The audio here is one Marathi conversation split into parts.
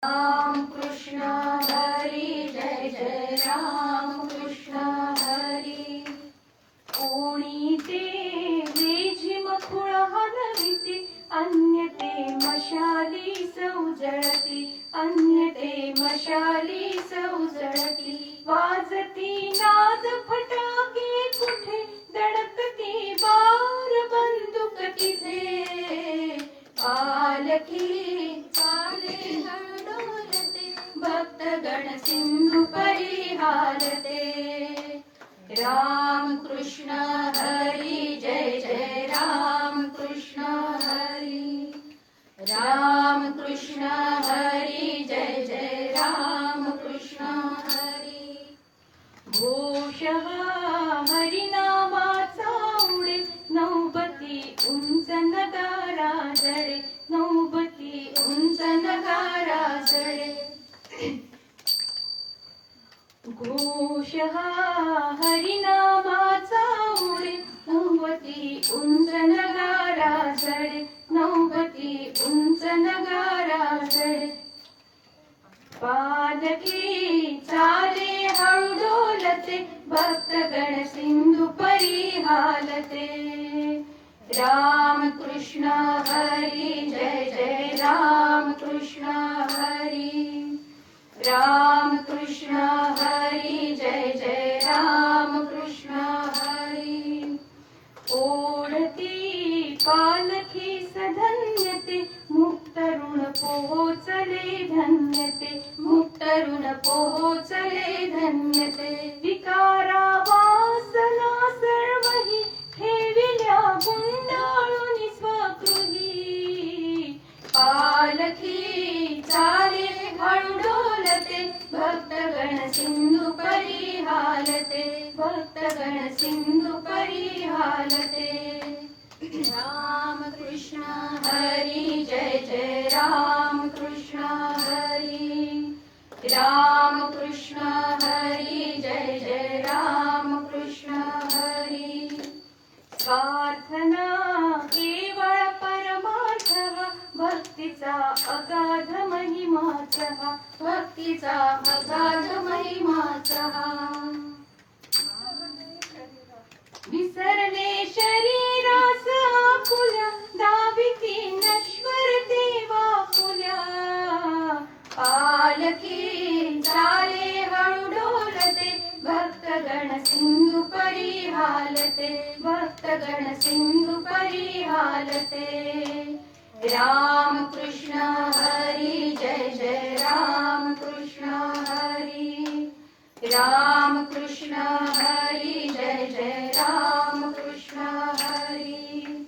राम कृष्ण हरी जय जय राम कृष्ण हरी. कोणी ते झिमखुळ हलविते, अन्य ते मशाली सौजळती, अन्य ते मशाली सौजळती. वाजती नाद फटाके कुठे, दडकती बार बंदूक तिथे. पालखी चाले हळडोलते, भक्तगण सिंधू परी हालते. राम कृष्ण हरी जय जय राम कृष्ण हरी. राम कृष्ण हरी जय जय राम कृष्ण हरी. घोष हरिनामाचा उडे, नौबती उंच नगारा जडे, नौबती उंच नगारा जडे. घोष हरिनामाचा उडे, नौबती उंच नगारा जडे, नौबती उंच नगारा जडे. पालखी चाले हळू डोलते, भक्तगण सिंधू परी हालते. राम कृष्ण हरी जय जय राम कृष्ण हरी. राम कृष्ण हरी जय जय राम कृष्ण हरी. ओढती पालखी सधन्यते, मुक्त ऋण पोहोचले धन्यते, मुक्त ऋण पोहोचले धन्यते. विकारा वासना सर्वही, ठेविल्या गुंडाळून स्वगृही. पालखी चाले हळू डोलते, भक्तगण सिंधू परी हालते, भक्तगण सिंधू परी हालते. राम कृष्ण हरी जय जय राम कृष्ण हरी. राम कृष्ण हरी जय जय राम कृष्ण हरी. प्रार्थना केवळ परमार्थः, भक्तीचा अगाध महिमाच, भक्तीचा अगाध महिमाच. विसरले शरीरास आपुल्या, दाविती नश्वर देवा फुल्या. पालखी चाले हळू डोलते, भक्तगण सिंधू परी हालते, भक्तगण सिंधू परी हालते. राम कृष्ण हरी जय जय राम कृष्ण हरी. राम कृष्ण हरी जय जय राम कृष्ण हरी.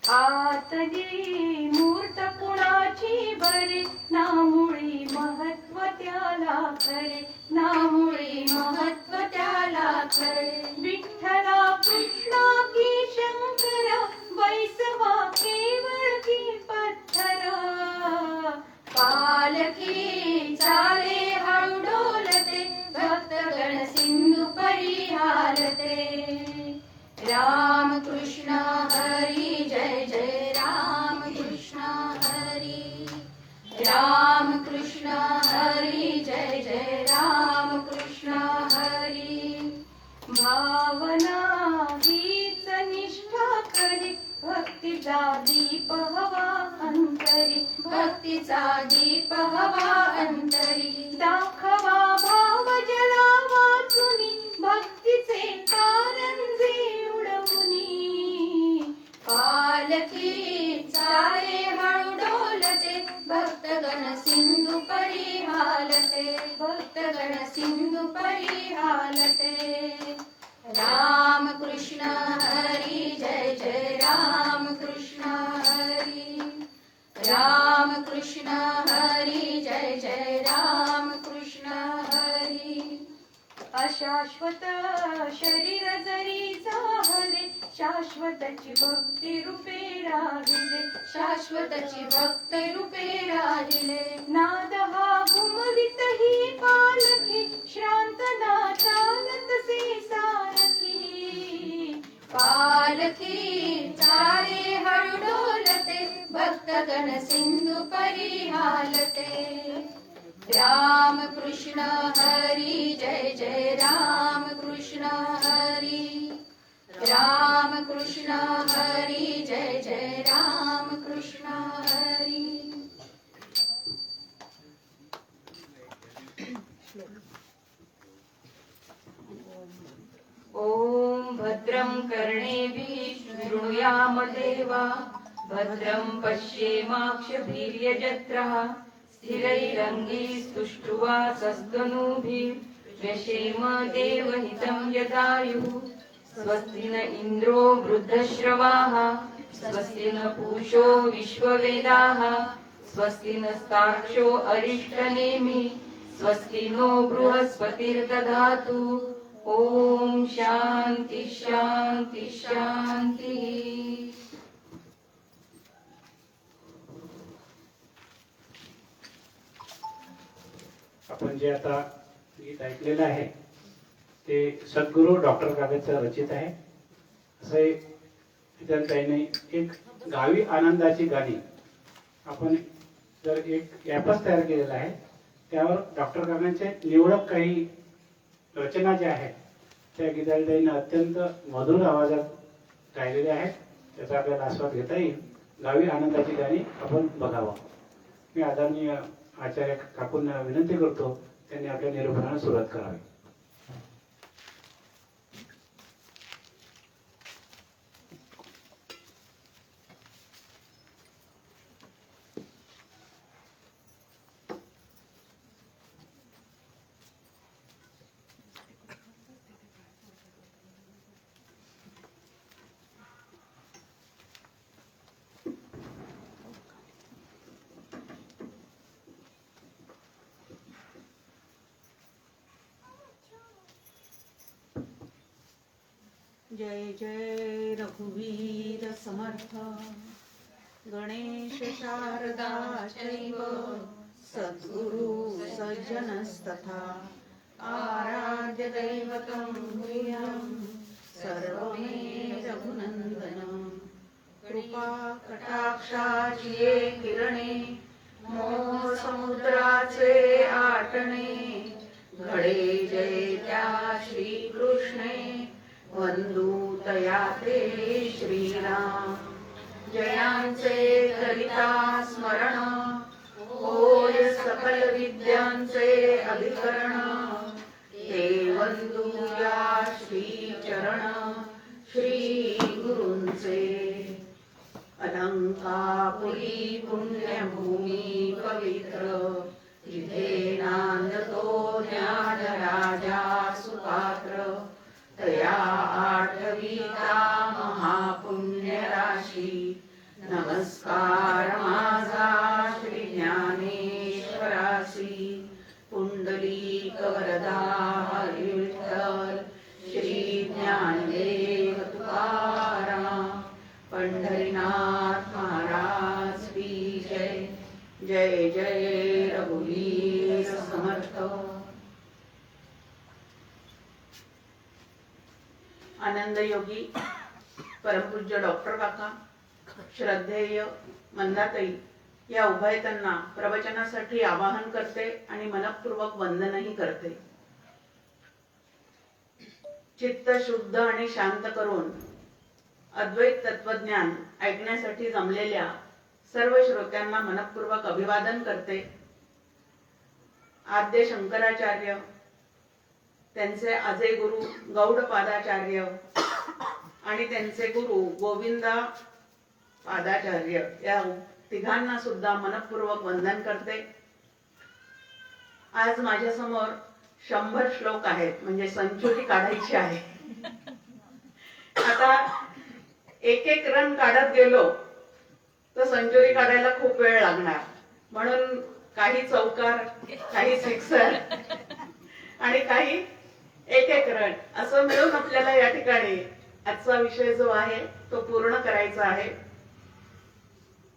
आतली मूर्त कुणाची बरे, नामुळी महत्व त्याला खरे, नामुळी महत्व त्याला खरे. विठ्ठला कृष्णा की शंकरा, वैसवा केवळ की पत्थरा. पालखी चाले हळू डोलते, भक्तगण सिंधू परी हालते. राम कृष्ण हरी जय जय राम कृष्ण हरी. राम कृष्ण हरी जय जय राम कृष्ण हरी. भावना हीच निष्ठा करी, भक्तीचा दीप हवा अंतरी, भक्तीचा दीप हवा अंतरी. दाखवा भाव जला वाचुनी, भक्तीचे कारंजे उडवुनी. पालखी चाले हळू डोलते, भक्तगण सिंधू परी हालते, भक्तगण सिंधू परी हालते. राम कृष्ण हरी जय जय राम कृष्ण हरी. राम कृष्ण हरी जय जय राम कृष्ण हरी. अशाश्वत शरीर जरी चाहले, शाश्वतची भक्ती रूपे राहिले, शाश्वतची भक्ती रूपे राहिले. नाद हा घुमवित ही पालखी, श्रांत ना चालत से सारखी. पालखी चाले हळू डोलते, भक्तगण सिंधू परी हालते. राम कृष्ण हरी जय जय राम कृष्ण हरी राम कृष्ण हरी जय जय राम कृष्ण हरी ॐ भद्रं कर्णेभिः शृणुयाम देवा भद्रं पश्येमाक्षभिर्यजत्रः स्थिरैरङ्गैस्तुष्टुवासस्तनूभिः व्यशेम देवहितं यदायुः स्वस्ति न इन्द्रो वृद्धश्रवाः स्वस्ति न पूषो विश्ववेदाः स्वस्ति नस्तार्क्ष्यो अरिष्टनेमि स्वस्ति नो बृहस्पतिर्दधातु ओम शांति शांति शांति। आपण जे आता गीत ऐकलेलं आहे ते सद्गुरू डॉक्टर काकाचं रचित आहे. असे विद्यार्थ्यांनी एक गावी आनंदाची गाणी आपण जर एक ॲपच तयार केलेला आहे. त्यावर डॉक्टर काकांचे निवडक काही रचना ज्या आहेत त्या गीताताईंनी अत्यंत मधुर आवाजात गायलेल्या आहेत. त्याचा आपल्याला आस्वाद घेता येईल. गावी आनंदाची गाणी आपण बघावं. मी आदरणीय आचार्य काकूंना विनंती करतो त्यांनी आपल्या निरूपणाला सुरुवात करावी. जय जय रघुवीर समर्थ गणेश शारदा चैव सद्गुरु सज्जनस्तथा आराध्य दैवतं गुह्यं सर्वमे रघुनंदनं कृपा कटाक्षाची ये किरणे मोह समुद्राचे आटणे घडे जय त्या श्रीकृष्णे वंदू तया ते श्रीराम जयांचे करिता स्मरण होय सकल विद्यांचे अधिकरण ते वंदूया श्री चरण श्री गुरूंचे अलंकापुरी पुण्यभूमी पवित्र जिथे नांदतो ज्ञान राजा सुपात्र तया आठवीता महापुण्य राशी नमस्कार माझा श्री ज्ञानेश्वरासी पुंडलीक वरदा हरी विठ्ठल श्री ज्ञानदेव तुकाराम पंढरीनाथ महाराज की जय. जय जय रघुवीर समर्थ. आनंद योगी परमपूज्य डॉक्टर काका श्रद्धेय मंदाताई या उभयतांना प्रवचनासाठी आवाहन करते आणि मनपूर्वक वंदनही करते. चित्त शुद्ध आणि शांत करून अद्वैत तत्वज्ञान ऐकण्यासाठी जमलेल्या सर्व श्रोत्यांना मनपूर्वक अभिवादन करते. आद्य शंकराचार्य त्यांचे आजे गुरु गौडपादाचार्य आणि त्यांचे गुरु गोविंदा पादाचार्य या तिघांना सुद्धा मनपूर्वक वंदन करते. आज माझ्या समोर 100 श्लोक आहेत, म्हणजे संचुरी काढायची आहे. आता एक एक रन काढत गेलो तर सेंचुरी काढायला खूप वेळ लागणार. म्हणून काही चौकार, काही सिक्सर आणि काही एक एक रन असं मिळून आपल्याला या ठिकाणी आजचा विषय जो आहे तो पूर्ण करायचा आहे.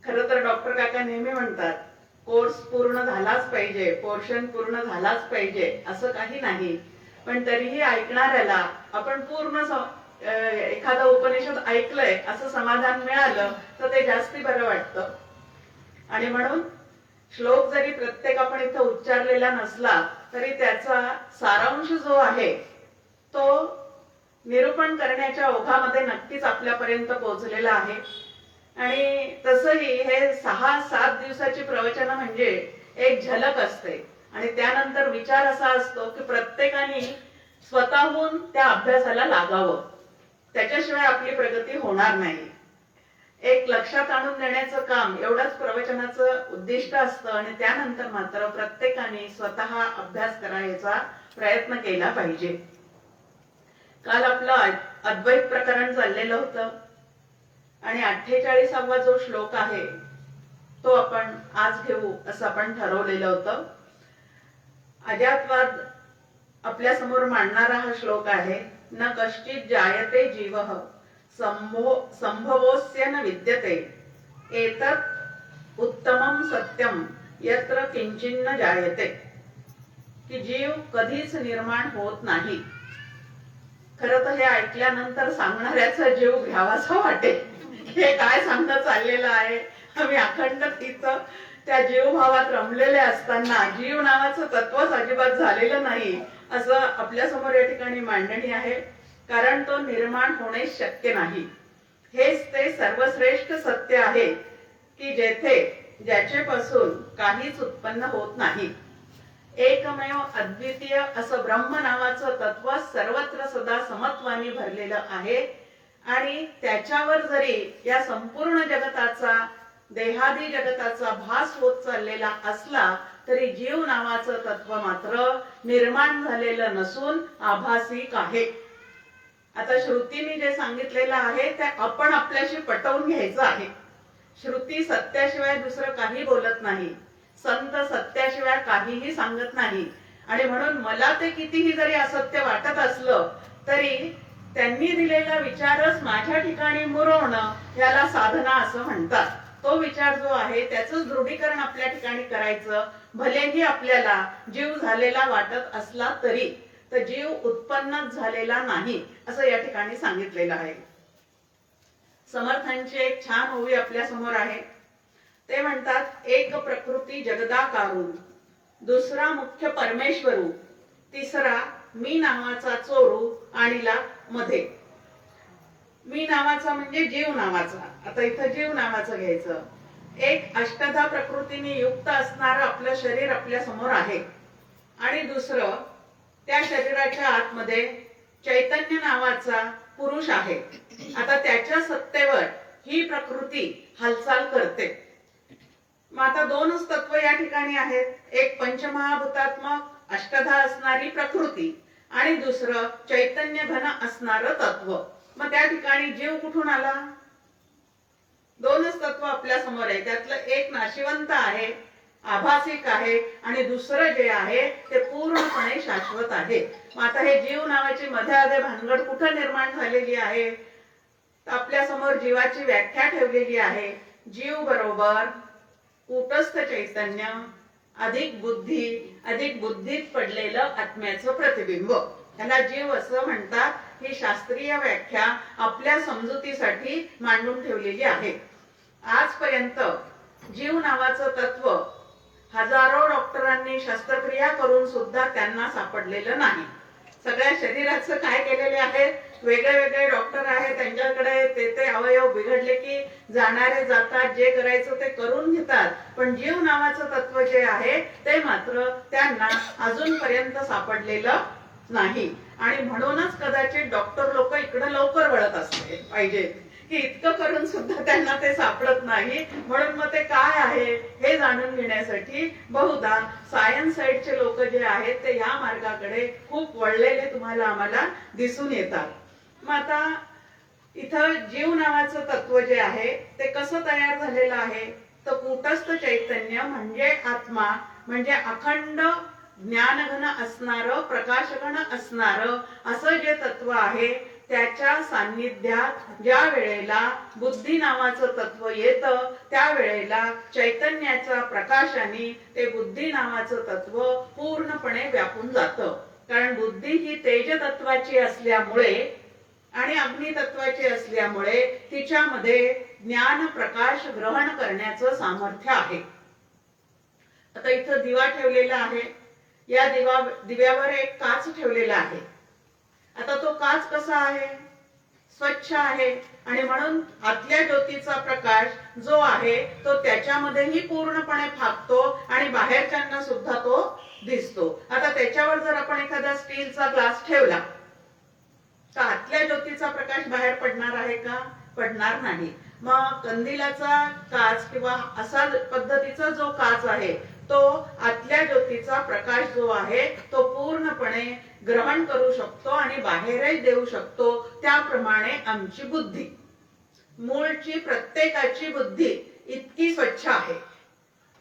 खरं तर डॉक्टर काका नेहमी म्हणतात कोर्स पूर्ण झालाच पाहिजे, पोर्शन पूर्ण झालाच पाहिजे, असं काही नाही. पण तरीही ऐकणाऱ्याला आपण पूर्ण एखादा उपनिषद ऐकलंय असं समाधान मिळालं तर ते जास्ती बरं वाटतं. आणि म्हणून श्लोक जरी प्रत्येक आपण इथं उच्चारलेला नसला तरी त्याचा सारांश जो आहे तो निरूपण करण्याच्या ओघामध्ये नक्कीच आपल्यापर्यंत पोहोचलेला आहे. आणि तसंही हे 6-7 दिवसाची प्रवचन म्हणजे एक झलक असते आणि त्यानंतर विचार असा असतो की प्रत्येकाने स्वतःहून त्या अभ्यासाला लागावं, त्याच्याशिवाय आपली प्रगती होणार नाही. एक लक्षात आणून देण्याचं काम एवढंच प्रवचनाचं उद्दिष्ट असतं आणि त्यानंतर मात्र प्रत्येकाने स्वतः अभ्यास करायचा प्रयत्न केला पाहिजे. काल आपलं अद्वैत प्रकरण चाललेलं होतं आणि 48वा जो श्लोक आहे तो आपण आज घेऊ असं आपण ठरवलेलं होतं. अजातवाद आपल्या समोर मांडणारा हा श्लोक आहे. न कश्चित जायते जीवः संभवोस्य न विद्यते एतत् उत्तमं सत्यम यत्र किंचिन्न जायते. की जीव कधीच निर्माण होत नाही. खरं तर हे ऐकल्यानंतर सांगणाऱ्याचा जीव घ्यावासा वाटेल. हे काय सांगणं चाललेलं आहे. आम्ही अखंड तिथं त्या जीवभावात रमलेले असताना जीव नावाचं तत्वच अजिबात झालेलं नाही असं आपल्या समोर या ठिकाणी मांडणी आहे. कारण तो निर्माण होणे शक्य नाही. हेच ते सर्वश्रेष्ठ सत्य आहे की जेथे ज्याच्यापासून काहीच उत्पन्न होत नाही. एकमेव अद्वितीय असं ब्रह्म नावाचं तत्व सर्वत्र सदा समत्वाने भरलेलं आहे आणि त्याच्यावर जरी या संपूर्ण जगताचा देहादी जगताचा भास होत चाललेला असला तरी जीव नावाचं तत्व मात्र निर्माण झालेलं नसून आभासिक आहे. आता श्रुतीने जे सांगितलेलं आहे ते आपण आपल्याशी पटवून घ्यायचं आहे. श्रुती सत्याशिवाय दुसरं काही बोलत नाही. संत सत्याशिवाय काहीही सांगत नाही आणि म्हणून मला ते कितीही जरी असत्य वाटत असलं तरी त्यांनी दिलेला विचारच माझ्या ठिकाणी मुरवणं याला साधना असं म्हणतात. तो विचार जो आहे त्याचं दृढीकरण आपल्या ठिकाणी करायचं. भलेही आपल्याला जीव झालेला वाटत असला तरी तर जीव उत्पन्नच झालेला नाही असं या ठिकाणी सांगितलेलं आहे. समर्थांची एक छान ओवी आपल्या समोर आहे. ते म्हणतात एक प्रकृती जगदाकारू, दुसरा मुख्य परमेश्वरू, तिसरा मी नावाचा चोरू आणिला मध्ये. मी नावाचा म्हणजे जीव नावाचा. आता इथं जीव नावाचं घ्यायचं. एक अष्टधा प्रकृतीने युक्त असणारं आपलं शरीर आपल्या समोर आहे आणि दुसरं त्या शरीराच्या आतमध्ये चैतन्य नावाचा पुरुष आहे. आता त्याच्या सत्तेवर ही प्रकृती हालचाल करते. मग आता दोनच तत्व या ठिकाणी आहेत. एक पंचमहाभूतात्मक अष्टधा असणारी प्रकृती आणि दुसरं चैतन्य घन असणारं तत्व. मग त्या ठिकाणी जीव कुठून आला? दोनच तत्व आपल्या समोर आहे. त्यातलं एक नाशिवंत आहे, आभासिक आहे आणि दुसरं जे आहे ते पूर्णपणे शाश्वत आहे. मग आता हे जीव नावाची मध्ये भानगड कुठं निर्माण झालेली आहे? आपल्या समोर जीवाची व्याख्या ठेवलेली आहे. जीव बरोबर कूटस्थ चैतन्य अधिक बुद्धीत पडलेलं आत्म्याचं प्रतिबिंब, याला जीव असं म्हणतात. ही शास्त्रीय व्याख्या आपल्या समजुतीसाठी मांडून ठेवलेली आहे. आजपर्यंत जीव नावाचं तत्व हजारो डॉक्टरांनी शस्त्रक्रिया करून सुद्धा त्यांना सापडलेलं नाही. सगळ्या शरीराचं काय केलेले आहे, वेगळे वेगळे डॉक्टर आहेत, त्यांच्याकडे ते अवयव बिघडले की जाणारे जातात, जे करायचं ते करून घेतात. पण जीव नावाचं तत्व जे आहे ते मात्र त्यांना अजूनपर्यंत सापडलेलं नाही. आणि म्हणूनच कदाचित डॉक्टर लोक इकडे लवकर वळत असले पाहिजे की इतकं करून सुद्धा त्यांना ते सापडत नाही. म्हणून मग ते काय आहे हे जाणून घेण्यासाठी बहुधा सायन्स साइडचे लोक जे आहेत ते या मार्गाकडे खूप वळलेले तुम्हाला आम्हाला दिसून येतात. मग आता इथं जीव नावाचं तत्व जे आहे ते कसं तयार झालेलं आहे, तर कूटस्थ चैतन्य म्हणजे आत्मा, म्हणजे अखंड ज्ञानघन असणारं, प्रकाशघन असणारं असं जे तत्व आहे त्याच्या सान्निध्यात ज्या वेळेला बुद्धी नावाचं तत्व येतं त्यावेळेला चैतन्याच्या प्रकाशाने ते बुद्धी नावाचं तत्व पूर्णपणे व्यापून जातं. कारण बुद्धी ही तेज तत्वाची असल्यामुळे आणि अग्नी तत्वाची असल्यामुळे तिच्यामध्ये ज्ञान प्रकाश ग्रहण करण्याचं सामर्थ्य आहे. आता इथं दिवा ठेवलेला आहे, या दिव्यावर एक काच ठेवलेला आहे. आता तो काच कसा आहे? स्वच्छ आहे, आणि म्हणून आतल्या ज्योतीचा प्रकाश जो आहे तो त्याच्यामध्येही पूर्णपणे फाकतो आणि बाहेरच्यांना सुद्धा तो दिसतो. आता त्याच्यावर जर आपण एखादा स्टीलचा ग्लास ठेवला तर आतल्या ज्योतीचा प्रकाश बाहेर पडणार आहे का? पडणार नाही. मग कंदिलाचा काच किंवा असा पद्धतीचा जो काच आहे तो आतल्या ज्योतीचा प्रकाश जो आहे तो पूर्णपणे ग्रहण करू शकतो आणि बाहेरही देऊ शकतो. त्याप्रमाणे आमची बुद्धी, मूळची प्रत्येकाची बुद्धी इतकी स्वच्छ आहे,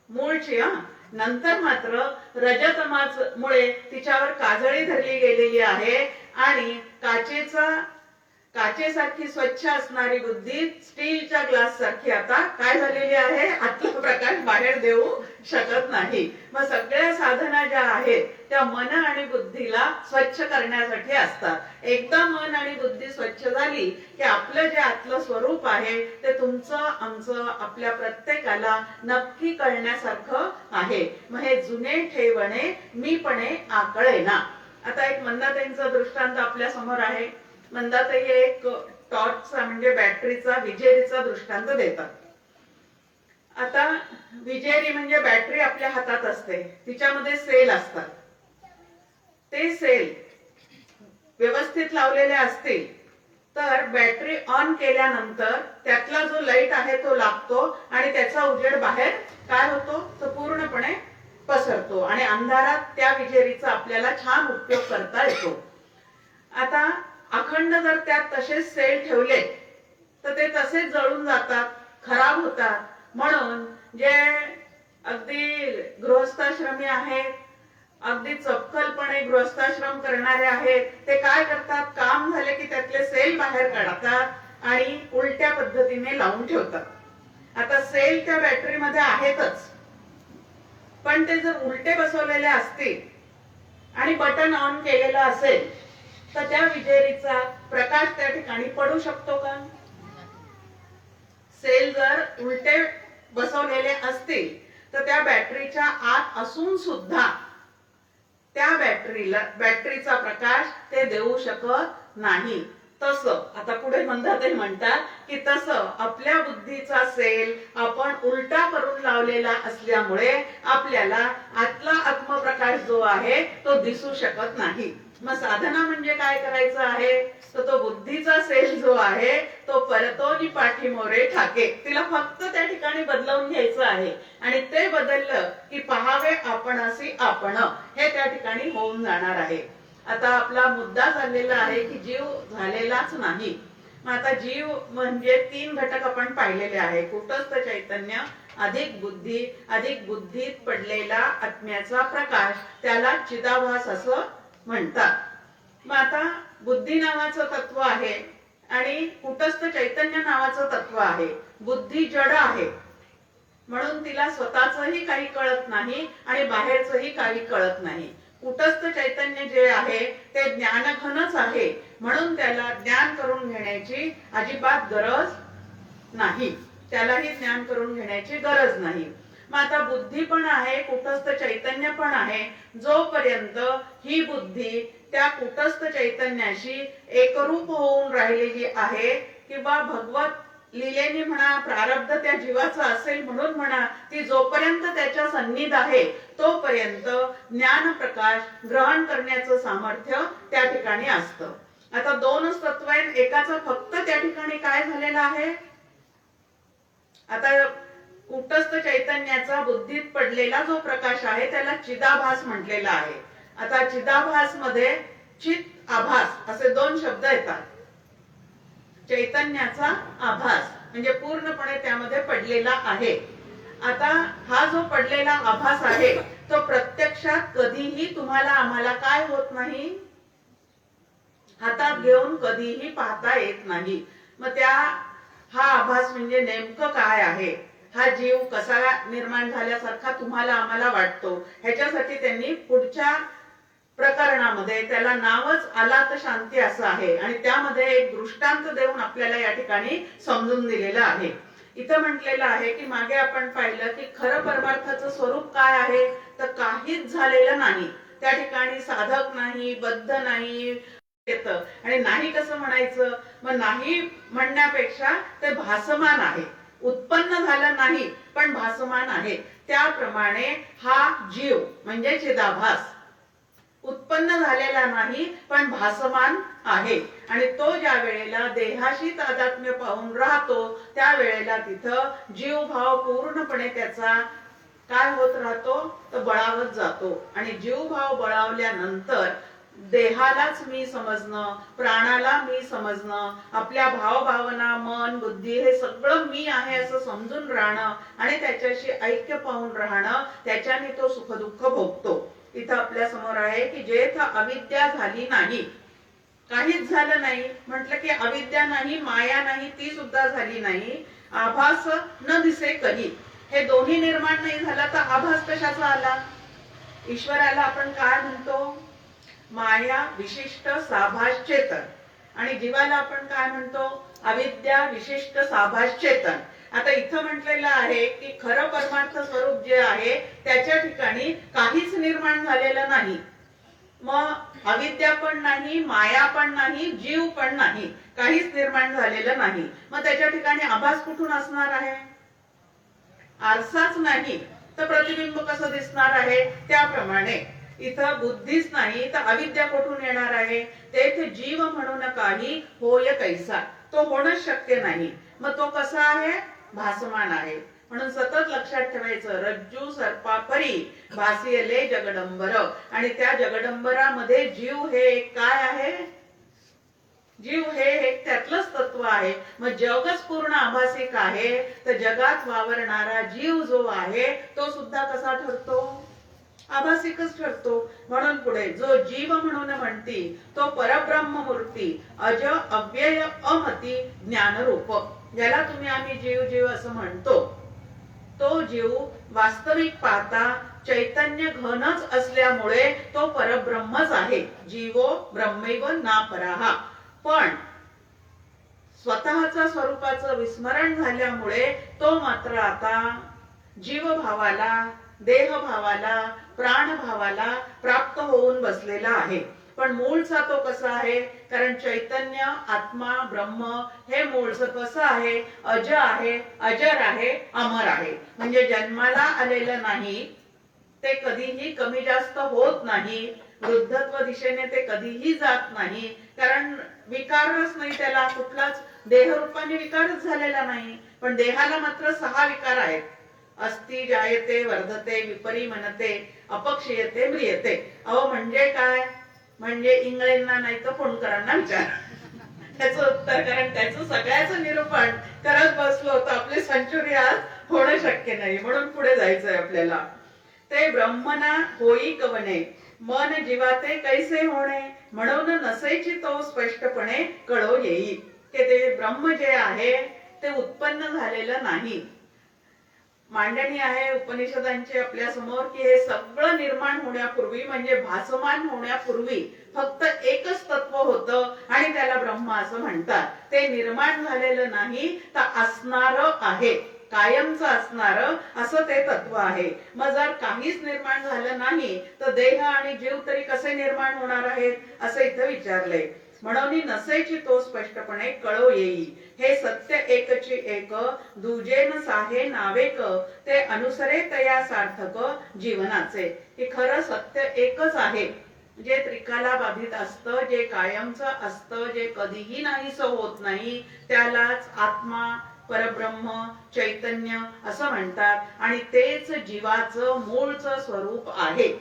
मूळची. नंतर मात्र रजतमामुळे तिच्यावर काजळी धरली गेलेली आहे आणि काचेसारखी स्वच्छ असणारी बुद्धी स्टीलच्या ग्लास सारखी आता काय झालेली आहे? आतला प्रकाश बाहेर देऊ शकत नाही. मग सगळ्या साधना ज्या आहेत त्या मन आणि बुद्धीला स्वच्छ करण्यासाठी असतात. एकदा मन आणि बुद्धी स्वच्छ झाली की आपलं जे आतलं स्वरूप आहे ते तुमचं, आमचं, आपल्या प्रत्येकाला नक्की कळण्यासारखं आहे. मग हे जुने ठेवणे मीपणे आकळेना. आता एक मंदाताईंचा दृष्टांत आपल्या समोर आहे. मंदाताई एक टॉर्चचा म्हणजे बॅटरीचा, विजेरीचा दृष्टांत देतात. आता विजेरी म्हणजे बॅटरी आपल्या हातात असते, तिच्यामध्ये सेल असतात. ते सेल व्यवस्थित लावलेले असतील तर बॅटरी ऑन केल्यानंतर त्यातला जो लाईट आहे तो लागतो आणि त्याचा उजेड बाहेर काय होतो? तो पूर्णपणे पसरतो आणि अंधारात त्या विजेरीचा आपल्याला छान उपयोग करता येतो. आता अखंड जर त्यात तसेच सेल ठेवले तर ते तसेच जळून जातात, खराब होतात. म्हणून जे अगदी गृहस्थाश्रमी आहेत, अगदी चपखलपणे गृहस्थाश्रम करणारे आहेत, ते काय करतात? काम झाले की त्यातले सेल बाहेर काढतात आणि उलट्या पद्धतीने लावून ठेवतात. आता सेल त्या बॅटरीमध्ये आहेतच, पण ते जर उलटे बसवलेले असतील आणि बटन ऑन केलेलं असेल तर त्या विजेरीचा प्रकाश त्या ठिकाणी पडू शकतो का? सेल जर उलटे बसवलेले असतील तर त्या बॅटरीच्या आत असून सुद्धा त्या बॅटरीचा प्रकाश ते देऊ शकत नाही. तसं आता पुढे मंदाताई म्हणतात की तसं आपल्या बुद्धीचा सेल आपण उलटा करून लावलेला असल्यामुळे आपल्याला आतला आत्मप्रकाश जो आहे तो दिसू शकत नाही. मग साधना म्हणजे काय करायचं आहे? तर तो बुद्धीचा सेल जो आहे तो परतोनी पाठीमोरे ठाके, तिला फक्त त्या ठिकाणी बदलवून घ्यायचं आहे आणि ते बदललं की पहावे आपण असे आपण, हे त्या ठिकाणी होऊन जाणार आहे. आता आपला मुद्दा झालेला आहे की जीव झालेलाच नाही. मग आता जीव म्हणजे 3 घटक आपण पाहिलेले आहे. कुटस्थ चैतन्य अधिक बुद्धी, अधिक बुद्धीत पडलेला आत्म्याचा प्रकाश, त्याला चिदाभास असं म्हणतात. मग आता बुद्धी नावाचं तत्व आहे आणि कुटस्थ चैतन्य नावाचं तत्व आहे. बुद्धी जड आहे म्हणून तिला स्वतःचंही काही कळत नाही आणि बाहेरचंही काही कळत नाही. कुटस्थ चैतन्य जे आहे ते ज्ञानघनच आहे म्हणून त्याला ज्ञान करून घेण्याची अजिबात गरज नाही, त्यालाही ज्ञान करून घेण्याची गरज नाही. मग आता बुद्धी पण आहे, कुटस्थ चैतन्य पण आहे. जोपर्यंत ही बुद्धी त्या कुटस्थ चैतन्याशी एकरूप होऊन राहिलेली आहे किंवा भगवत लीलेने म्हणा, प्रारब्ध त्या जीवाचं असेल म्हणून म्हणा, ती जोपर्यंत त्याच्या सन्निध आहे तोपर्यंत ज्ञान प्रकाश ग्रहण करण्याचं सामर्थ्य त्या ठिकाणी असतं. आता 2च तत्व आहेत, एकाचं फक्त त्या ठिकाणी काय झालेलं आहे? आता कुटस्थ चैतन्याचा बुद्धीत पडलेला जो प्रकाश आहे त्याला चिदाभास म्हटलेला आहे. आता चिदाभास मध्ये चित आभास असे 2 शब्द येतात. चैतन्याचा आभास म्हणजे पूर्णपणे त्यामध्ये पडलेला आहे. आता हा जो पडलेला आभास आहे तो प्रत्यक्षात कधीही तुम्हाला आम्हाला काय होत नाही, हातात घेऊन कधीही पाहता येत नाही. मग हा आभास म्हणजे नेमकं काय आहे? हा जीव कसा निर्माण झाल्यासारखा तुम्हाला आम्हाला वाटतो, ह्याच्यासाठी त्यांनी पुढच्या प्रकरणामध्ये त्याला नावच आलात शांती असं आहे आणि त्यामध्ये एक दृष्टांत देऊन आपल्याला या ठिकाणी समजून दिलेलं आहे इथं म्हटलेलं आहे की मागे आपण पाहिलं की खरं परमार्थाचं स्वरूप काय आहे, तर काहीच झालेलं नाही. त्या ठिकाणी साधक नाही, बद्ध नाही येतं. आणि नाही कसं म्हणायचं, मग नाही म्हणण्यापेक्षा ते भासमान आहे, उत्पन्न झालं नाही पण भासमान आहे. त्याप्रमाणे हा जीव म्हणजे चिदाभास उत्पन्न झालेला नाही पण भासमान आहे. आणि तो ज्या वेळेला देहाशी तादात्म्य पाहून राहतो त्यावेळेला तिथं जीवभाव पूर्णपणे त्याचा काय होत राहतो, तर बळावत जातो. आणि जीवभाव बळावल्यानंतर देहालाच मी समजणं, प्राणाला मी समजणं, आपल्या भावभावना, मन, बुद्धी हे सगळं मी आहे असं समजून राहणं आणि त्याच्याशी ऐक्य पाहून राहणं, त्याच्याने तो सुखदुःख भोगतो. इथं आपल्या समोर आहे की जेथ अविद्या झाली नाही, काहीच झालं नाही म्हटलं की अविद्या नाही, माया नाही, ती सुद्धा झाली नाही, आभास न दिसे कधी, हे दोन्ही निर्माण नाही झाला तर आभास कशाचा आला? ईश्वराला आपण काय म्हणतो? माया विशिष्ट साभास चेतन. आणि जीवाला आपण काय म्हणतो? अविद्या विशिष्ट साभास चेतन. आता इथं म्हटलेलं आहे की खरं परमार्थ स्वरूप जे आहे त्याच्या ठिकाणी काहीच निर्माण झालेलं नाही. मग अविद्या पण नाही, माया पण नाही, जीव पण नाही, काहीच निर्माण झालेलं नाही. मग त्याच्या ठिकाणी आभास कुठून असणार आहे? आरसाच नाही तर प्रतिबिंब कसं दिसणार आहे? त्याप्रमाणे इथं बुद्धीच नाही तर अविद्या कुठून येणार आहे? तेथे जीव म्हणून काही होय कैसा, तो होणंच शक्य नाही. मग तो कसा आहे? भासमान आहे. म्हणून सतत लक्षात ठेवायचं, रज्जू सर्पा परी भासियले जगडंबर. आणि त्या जगडंबरामध्ये जीव हे एक काय आहे? जीव हे एक त्यातलंच तत्व आहे. मग जगच पूर्ण आभासिक आहे तर जगात वावरणारा जीव जो आहे तो सुद्धा कसा ठरतो? आभासिकच ठरतो. म्हणून पुढे जो जीव म्हणून म्हणती तो परब्रह्म मूर्ती अज अव्यय अमती ज्ञानरूप, ज्याला तुम्ही आम्ही जीव जीव असं म्हणतो, तो जीव वास्तविक पाहता चैतन्य घनच असल्यामुळे तो परब्रह्मच आहे. जीवो ब्रह्मैव ना पराहा. पण स्वतःच्या स्वरूपाचं विस्मरण झाल्यामुळे तो मात्र आता जीवभावाला, देहभावाला, प्राणभावाला प्राप्त होऊन बसलेला आहे. पण मूळचा तो कसा आहे? कारण चैतन्य आत्मा ब्रह्म हे मूळचं कसं आहे? अज आहे, अजर आहे, अमर आहे. म्हणजे जन्माला आलेलं नाही, ते कधीही कमी जास्त होत नाही, वृद्धत्व दिशेने ते कधीही जात नाही, कारण विकारच नाही त्याला, कुठलाच देहरूपाने विकारच झालेला नाही. पण देहाला मात्र 6 विकार आहेत. अस्ति जायते वर्धते विपरिमनते अपक्षीयते म्रियते. अहो म्हणजे काय? म्हणजे इंग्लंडना नाही तर फोंडकरांना विचार त्याचं उत्तर, कारण त्याचं सगळ्याचं निरूपण करत बसलो तर आपली सेंचुरी आज होणं शक्य नाही. म्हणून पुढे जायचंय आपल्याला. ते ब्रह्मना होई कवने मन जीवाते कैसे होणे, म्हणून नसेची तो स्पष्टपणे कळो येई. की ते ब्रह्म जे आहे ते उत्पन्न झालेलं नाही. मांडणी आहे उपनिषदांची आपल्या समोर की हे सगळं निर्माण होण्यापूर्वी म्हणजे भासमान होण्यापूर्वी फक्त एकच तत्व होतं आणि त्याला ब्रह्म असं म्हणतात. ते निर्माण झालेलं नाही तर असणार आहे, कायमचं असणार असं ते तत्व आहे. मग जर काहीच निर्माण झालं नाही तर देह आणि जीव तरी कसे निर्माण होणार आहेत असं इथं विचारलंय. म्हणून नसेची तो स्पष्टपणे कळो येई. हे सत्य एकची एक दुजेन साहे नावेक, ते अनुसरे तया सार्थक जीवनाचे. हे खरं सत्य एकच आहे, जे त्रिकाला बाधित असतं, जे कायमचं असतं, जे कधीही नाहीसं होत नाही, त्यालाच आत्मा, परब्रह्म, चैतन्य असं म्हणतात. आणि तेच जीवाचं मूळचं स्वरूप आहे.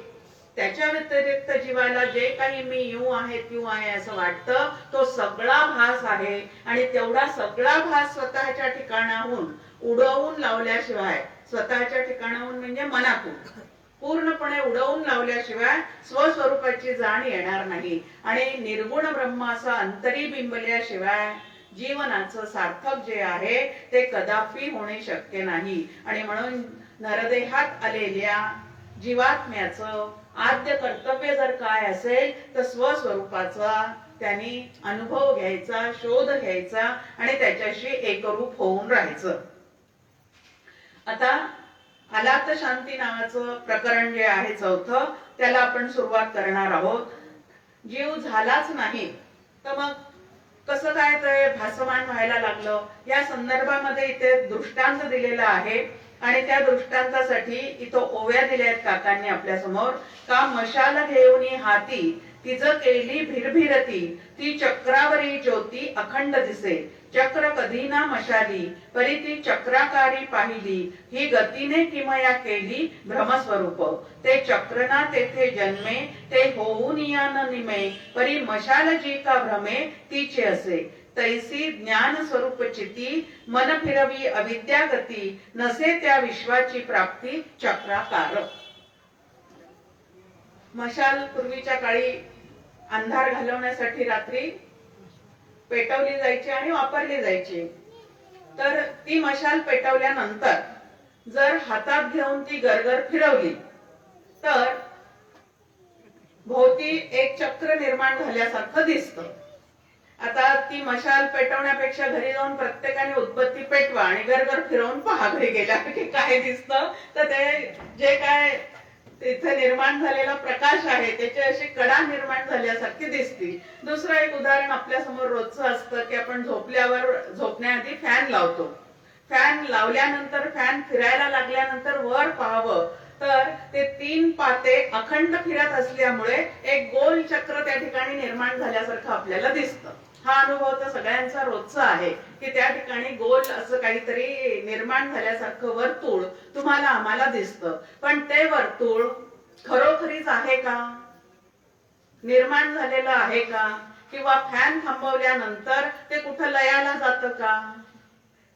त्याच्या व्यतिरिक्त जीवाला जे काही मी यू आहे त्यू आहे असं वाटतं, तो सगळा भास आहे. आणि तेवढा सगळा भास स्वतःच्या ठिकाणाहून उडवून लावल्याशिवाय, स्वतःच्या ठिकाणाहून म्हणजे मनातून पूर्णपणे उडवून लावल्याशिवाय स्वस्वरूपाची जाण येणार नाही. आणि निर्गुण ब्रह्म असं अंतरी बिंबल्याशिवाय जीवनाचं सार्थक जे आहे ते कदापि होणे शक्य नाही. आणि म्हणून नरदेहात आलेल्या जीवात्म्याचं आद्य कर्तव्य जर काय असेल तर स्वस्वरूपाचा त्यांनी अनुभव घ्यायचा, शोध घ्यायचा आणि त्याच्याशी एकरूप होऊन राहायचं. आता आलात शांती नावाचं प्रकरण जे आहे चौथं, त्याला आपण सुरुवात करणार आहोत. जीव झालाच नाही तर मग कसं काय ते भासमान व्हायला लागलं, या संदर्भामध्ये इथे दृष्टांत दिलेला आहे. आणि त्या दृष्टांतासाठी इथं ओव्या दिल्या आहेत काकांनी आपल्या समोर. का मशाल घेऊन हाती तिज केली भिरभिरती, ती चक्रावरी ज्योती अखंड दिसे. चक्र कधी ना मशाली परी ती चक्राकारी पाहिली, ही गतीने किमया केली भ्रमस्वरूप. ते चक्र ना तेथे जन्मे, ते होऊन या न निमे, परी मशाल जी का भ्रमे तीचे असे. तैसी ज्ञान स्वरूप चिती, मन फिरवी अविद्या गती, नसे त्या विश्वाची प्राप्ती चक्राकार. मशाल पूर्वीच्या काळी अंधार घालवण्यासाठी रात्री पेटवली जायची आणि वापरली जायची. तर ती मशाल पेटवल्यानंतर जर हातात घेऊन ती गरगर फिरवली तर भोवती एक चक्र निर्माण झाल्यासारखं दिसतं. आता ती मशाल पेटवण्यापेक्षा घरी जाऊन प्रत्येकाने उदबत्ती पेटवा आणि गरगर फिरवून पहा घरी गेल्या की काय दिसतं. तर ते जे काय तिथे निर्माण झालेला प्रकाश आहे त्याची अशी कडा निर्माण झाल्यासारखी दिसते. दुसरं एक उदाहरण आपल्या समोर रोजचं असतं की आपण झोपण्याआधी फॅन लावतो. फॅन लावल्यानंतर फॅन फिरायला लागल्यानंतर वर पाहावं तर ते 3 पाते अखंड फिरत असल्यामुळे एक गोल चक्र त्या ठिकाणी निर्माण झाल्यासारखं आपल्याला दिसतं. हा अनुभव तर सगळ्यांचा रोजचा आहे की त्या ठिकाणी गोल असं काहीतरी निर्माण झाल्यासारखं वर्तुळ तुम्हाला आम्हाला दिसतं. पण ते वर्तुळ खरोखरीच आहे का, निर्माण झालेलं आहे का, किंवा फॅन थांबवल्यानंतर ते कुठं लयाला जातं का?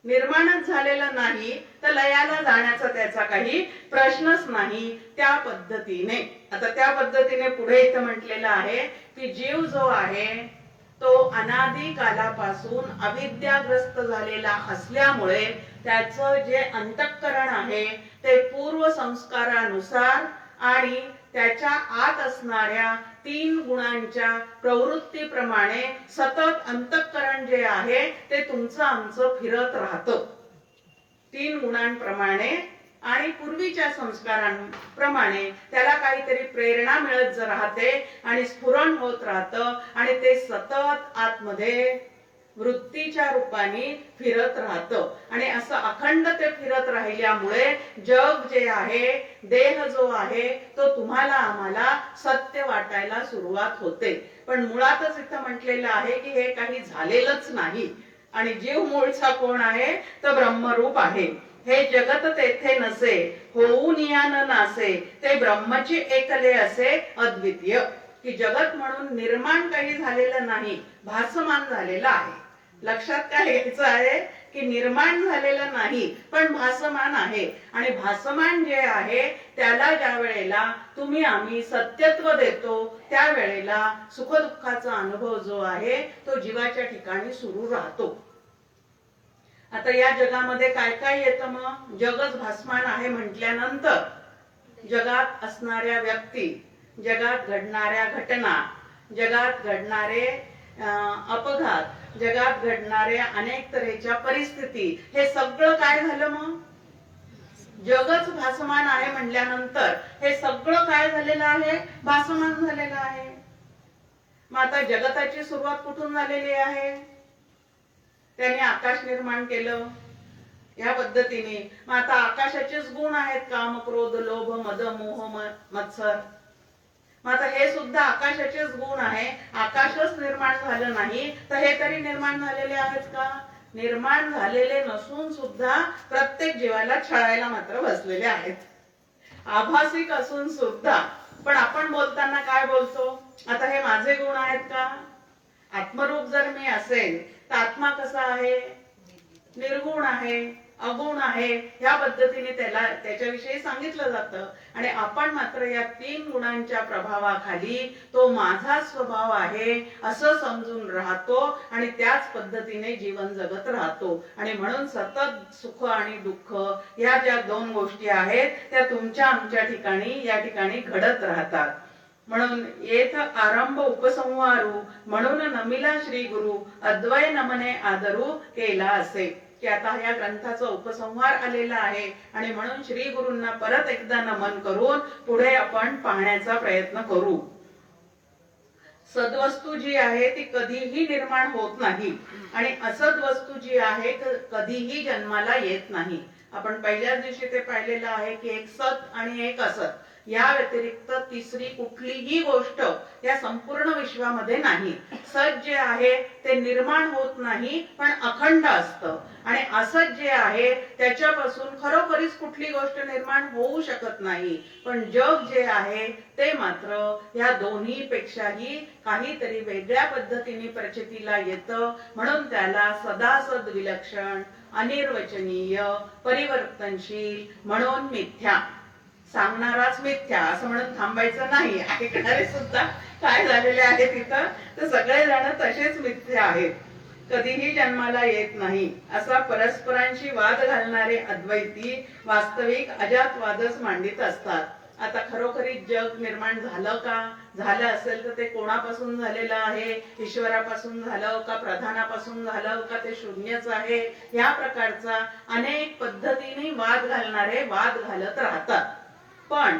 निर्माणच झालेलं नाही तर लयाला जाण्याचा त्याचा काही प्रश्नच नाही. त्या पद्धतीने आता त्या पद्धतीने पुढे इथं म्हटलेलं आहे की जीव जो आहे तो अनादी कालापासून अविद्याग्रस्त झालेला असल्यामुळे त्याचं जे अंतःकरण आहे ते पूर्व संस्कारानुसार आणि त्याच्या आत असणाऱ्या 3 गुणांच्या प्रवृत्तीप्रमाणे सतत अंतःकरण जे आहे ते तुमचं आमचं फिरत राहतं. 3 गुणांप्रमाणे आणि पूर्वीच्या संस्कारांप्रमाणे त्याला काहीतरी प्रेरणा मिळत राहते आणि स्फुरण होत राहतं आणि ते सतत आतमध्ये वृत्तीच्या रूपाने फिरत राहतं. आणि असं अखंड ते फिरत राहिल्यामुळे जग जे आहे, देह जो आहे तो तुम्हाला आम्हाला सत्य वाटायला सुरुवात होते. पण मुळातच इथं म्हटलेलं आहे की हे काही झालेलंच नाही. आणि जीव मूळचा कोण आहे तर ब्रह्मरूप आहे. हे जगत तेथे नसे, होऊन या न नासे, ते ब्रह्मची एकले असे अद्वितीय. की जगत म्हणून निर्माण काही झालेलं नाही, भासमान झालेलं आहे. लक्षात काय घ्यायचं आहे की निर्माण झालेलं नाही पण भासमान आहे. आणि भासमान जे आहे त्याला ज्या वेळेला तुम्ही आम्ही सत्यत्व देतो त्यावेळेला सुखदुःखाचा अनुभव जो आहे तो जीवाच्या ठिकाणी सुरू राहतो. आता या जगामध्ये काय काय येतं मग? जगच भासमान आहे म्हटल्यानंतर जगात असणाऱ्या व्यक्ती, जगात घडणाऱ्या घटना, जगात घडणारे अपघात, जगात घडणाऱ्या अनेक तऱ्हेच्या परिस्थिती, हे सगळं काय झालं मग? जगच भासमान आहे म्हणल्यानंतर हे सगळं काय झालेलं आहे? भासमान झालेलं आहे. मग आता जगताची सुरुवात कुठून झालेली आहे? त्याने आकाश निर्माण केलं या पद्धतीने. मग आता आकाशाचेच गुण आहेत काम, क्रोध, लोभ, मद, मोह, मत्सर. मग आता हे सुद्धा आकाशाचेच गुण आहे. आकाशच निर्माण झालं नाही तर हे तरी निर्माण झालेले आहेत का? निर्माण झालेले नसून सुद्धा प्रत्येक जीवाला छळायला मात्र बसलेले आहेत. आभासिक असून सुद्धा. पण आपण बोलताना काय बोलतो? आता हे माझे गुण आहेत का? आत्मरूप जर मी असेल तर आत्मा कसा आहे? निर्गुण आहे, अगुण आहे. या पद्धतीने त्याच्याविषयी सांगितलं जातं. आणि आपण मात्र या 3 गुणांच्या प्रभावाखाली तो माझा स्वभाव आहे असं समजून राहतो आणि त्याच पद्धतीने जीवन जगत राहतो. आणि म्हणून सतत सुख आणि दुःख या ज्या 2 गोष्टी आहेत त्या तुमच्या आमच्या ठिकाणी या ठिकाणी घडत राहतात. म्हणून येथ आरंभ उपसंहारू, म्हणून नमिला श्री गुरु, अद्वय नमने आदरू केला असे. की आता ह्या ग्रंथाचा उपसंहार आलेला आहे आणि म्हणून श्री गुरूंना परत एकदा नमन करून पुढे आपण पाहण्याचा प्रयत्न करू. सद्वस्तू जी आहे ती कधीही निर्माण होत नाही आणि असद वस्तू जी आहे कधीही जन्माला येत नाही. आपण पहिल्याच दिवशी ते पाहिलेलं आहे की एक सत आणि एक असत या व्यतिरिक्त तिसरी कुठलीही गोष्ट या संपूर्ण विश्वामध्ये नाही. सत जे आहे ते निर्माण होत नाही पण अखंड असतं आणि असत जे आहे त्याच्यापासून खरोखरीच कुठली गोष्ट निर्माण होऊ शकत नाही. पण जग जे आहे ते मात्र या दोन्ही पेक्षाही काहीतरी वेगळ्या पद्धतीने प्रचितीला येतं. म्हणून त्याला सदासद विलक्षण, अनिर्वचनीय, परिवर्तनशील म्हणून मिथ्या. सांगणाराच मिथ्या असं म्हणून थांबायचं नाही. ऐकणारे सुद्धा काय झालेले आहे तिथं तर सगळे जण तसेच मिथ्या आहेत, कधीही जन्माला येत नाही. असा परस्परांशी वाद घालणारे अद्वैती वास्तविक अजातवादच मांडित असतात. आता खरोखरी जग निर्माण झालं का, झालं असेल तर ते कोणापासून झालेलं आहे, ईश्वरापासून झालं का, प्रधानापासून झालं का, ते शून्यच आहे, या प्रकारचा अनेक पद्धतीने वाद घालणारे वाद घालत राहतात. पण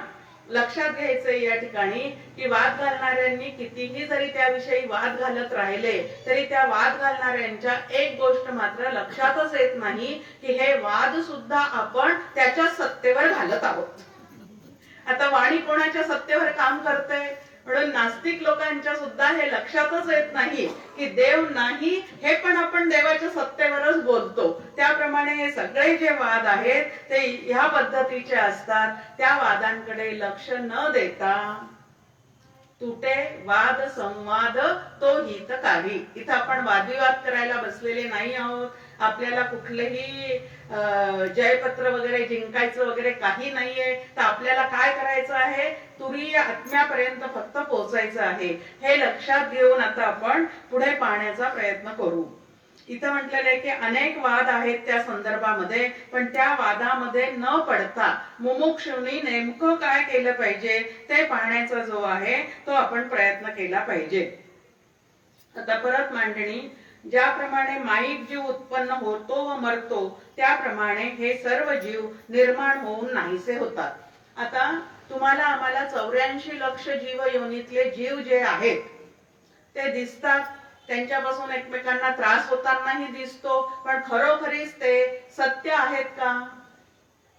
लक्षात घ्यायचं या ठिकाणी की वाद घालणाऱ्यांनी कितीही जरी त्याविषयी वाद घालत राहिले तरी त्या वाद घालणाऱ्यांच्या एक गोष्ट मात्र लक्षातच येत नाही की हे वाद सुद्धा आपण त्याच्या सत्तेवर घालत आहोत. आता वाणी कोणाच्या सत्तेवर काम करते, म्हणून नास्तिक लोकांच्या सुद्धा हे लक्षातच येत नाही की देव नाही हे पण आपण देवाच्या सत्तेवरच बोलतो. त्याप्रमाणे हे सगळे जे वाद आहेत ते ह्या पद्धतीचे असतात. त्या वादांकडे लक्ष न देता तुटे वाद संवाद तो हितकारी. इथं आपण वादविवाद करायला बसलेले नाही आहोत. आपल्याला कुठलेही जयपत्र वगैरे जिंकायचं वगैरे काही नाहीये. तर आपल्याला काय करायचं आहे, तुरीय आत्म्यापर्यंत फक्त पोहोचायचं आहे. हे लक्षात घेऊन आता आपण पुढे पाहण्याचा प्रयत्न करू. इथं म्हटलेलं आहे की अनेक वाद आहेत त्या संदर्भामध्ये, पण त्या वादामध्ये न पडता मुमुक्षुनी नेमकं काय केलं पाहिजे ते पाहण्याचा जो आहे तो आपण प्रयत्न केला पाहिजे. आता परत मांडणी. ज्याप्रमाणे माईक जीव उत्पन्न होतो व मरतो त्याप्रमाणे हे सर्व जीव निर्माण होऊन नाहीसे होतात. आता तुम्हाला आम्हाला 84 लक्ष जीव योनीतले जीव जे आहेत ते दिसतात, त्यांच्यापासून एकमेकांना त्रास होतानाही दिसतो, पण खरोखरीच ते सत्य आहेत का,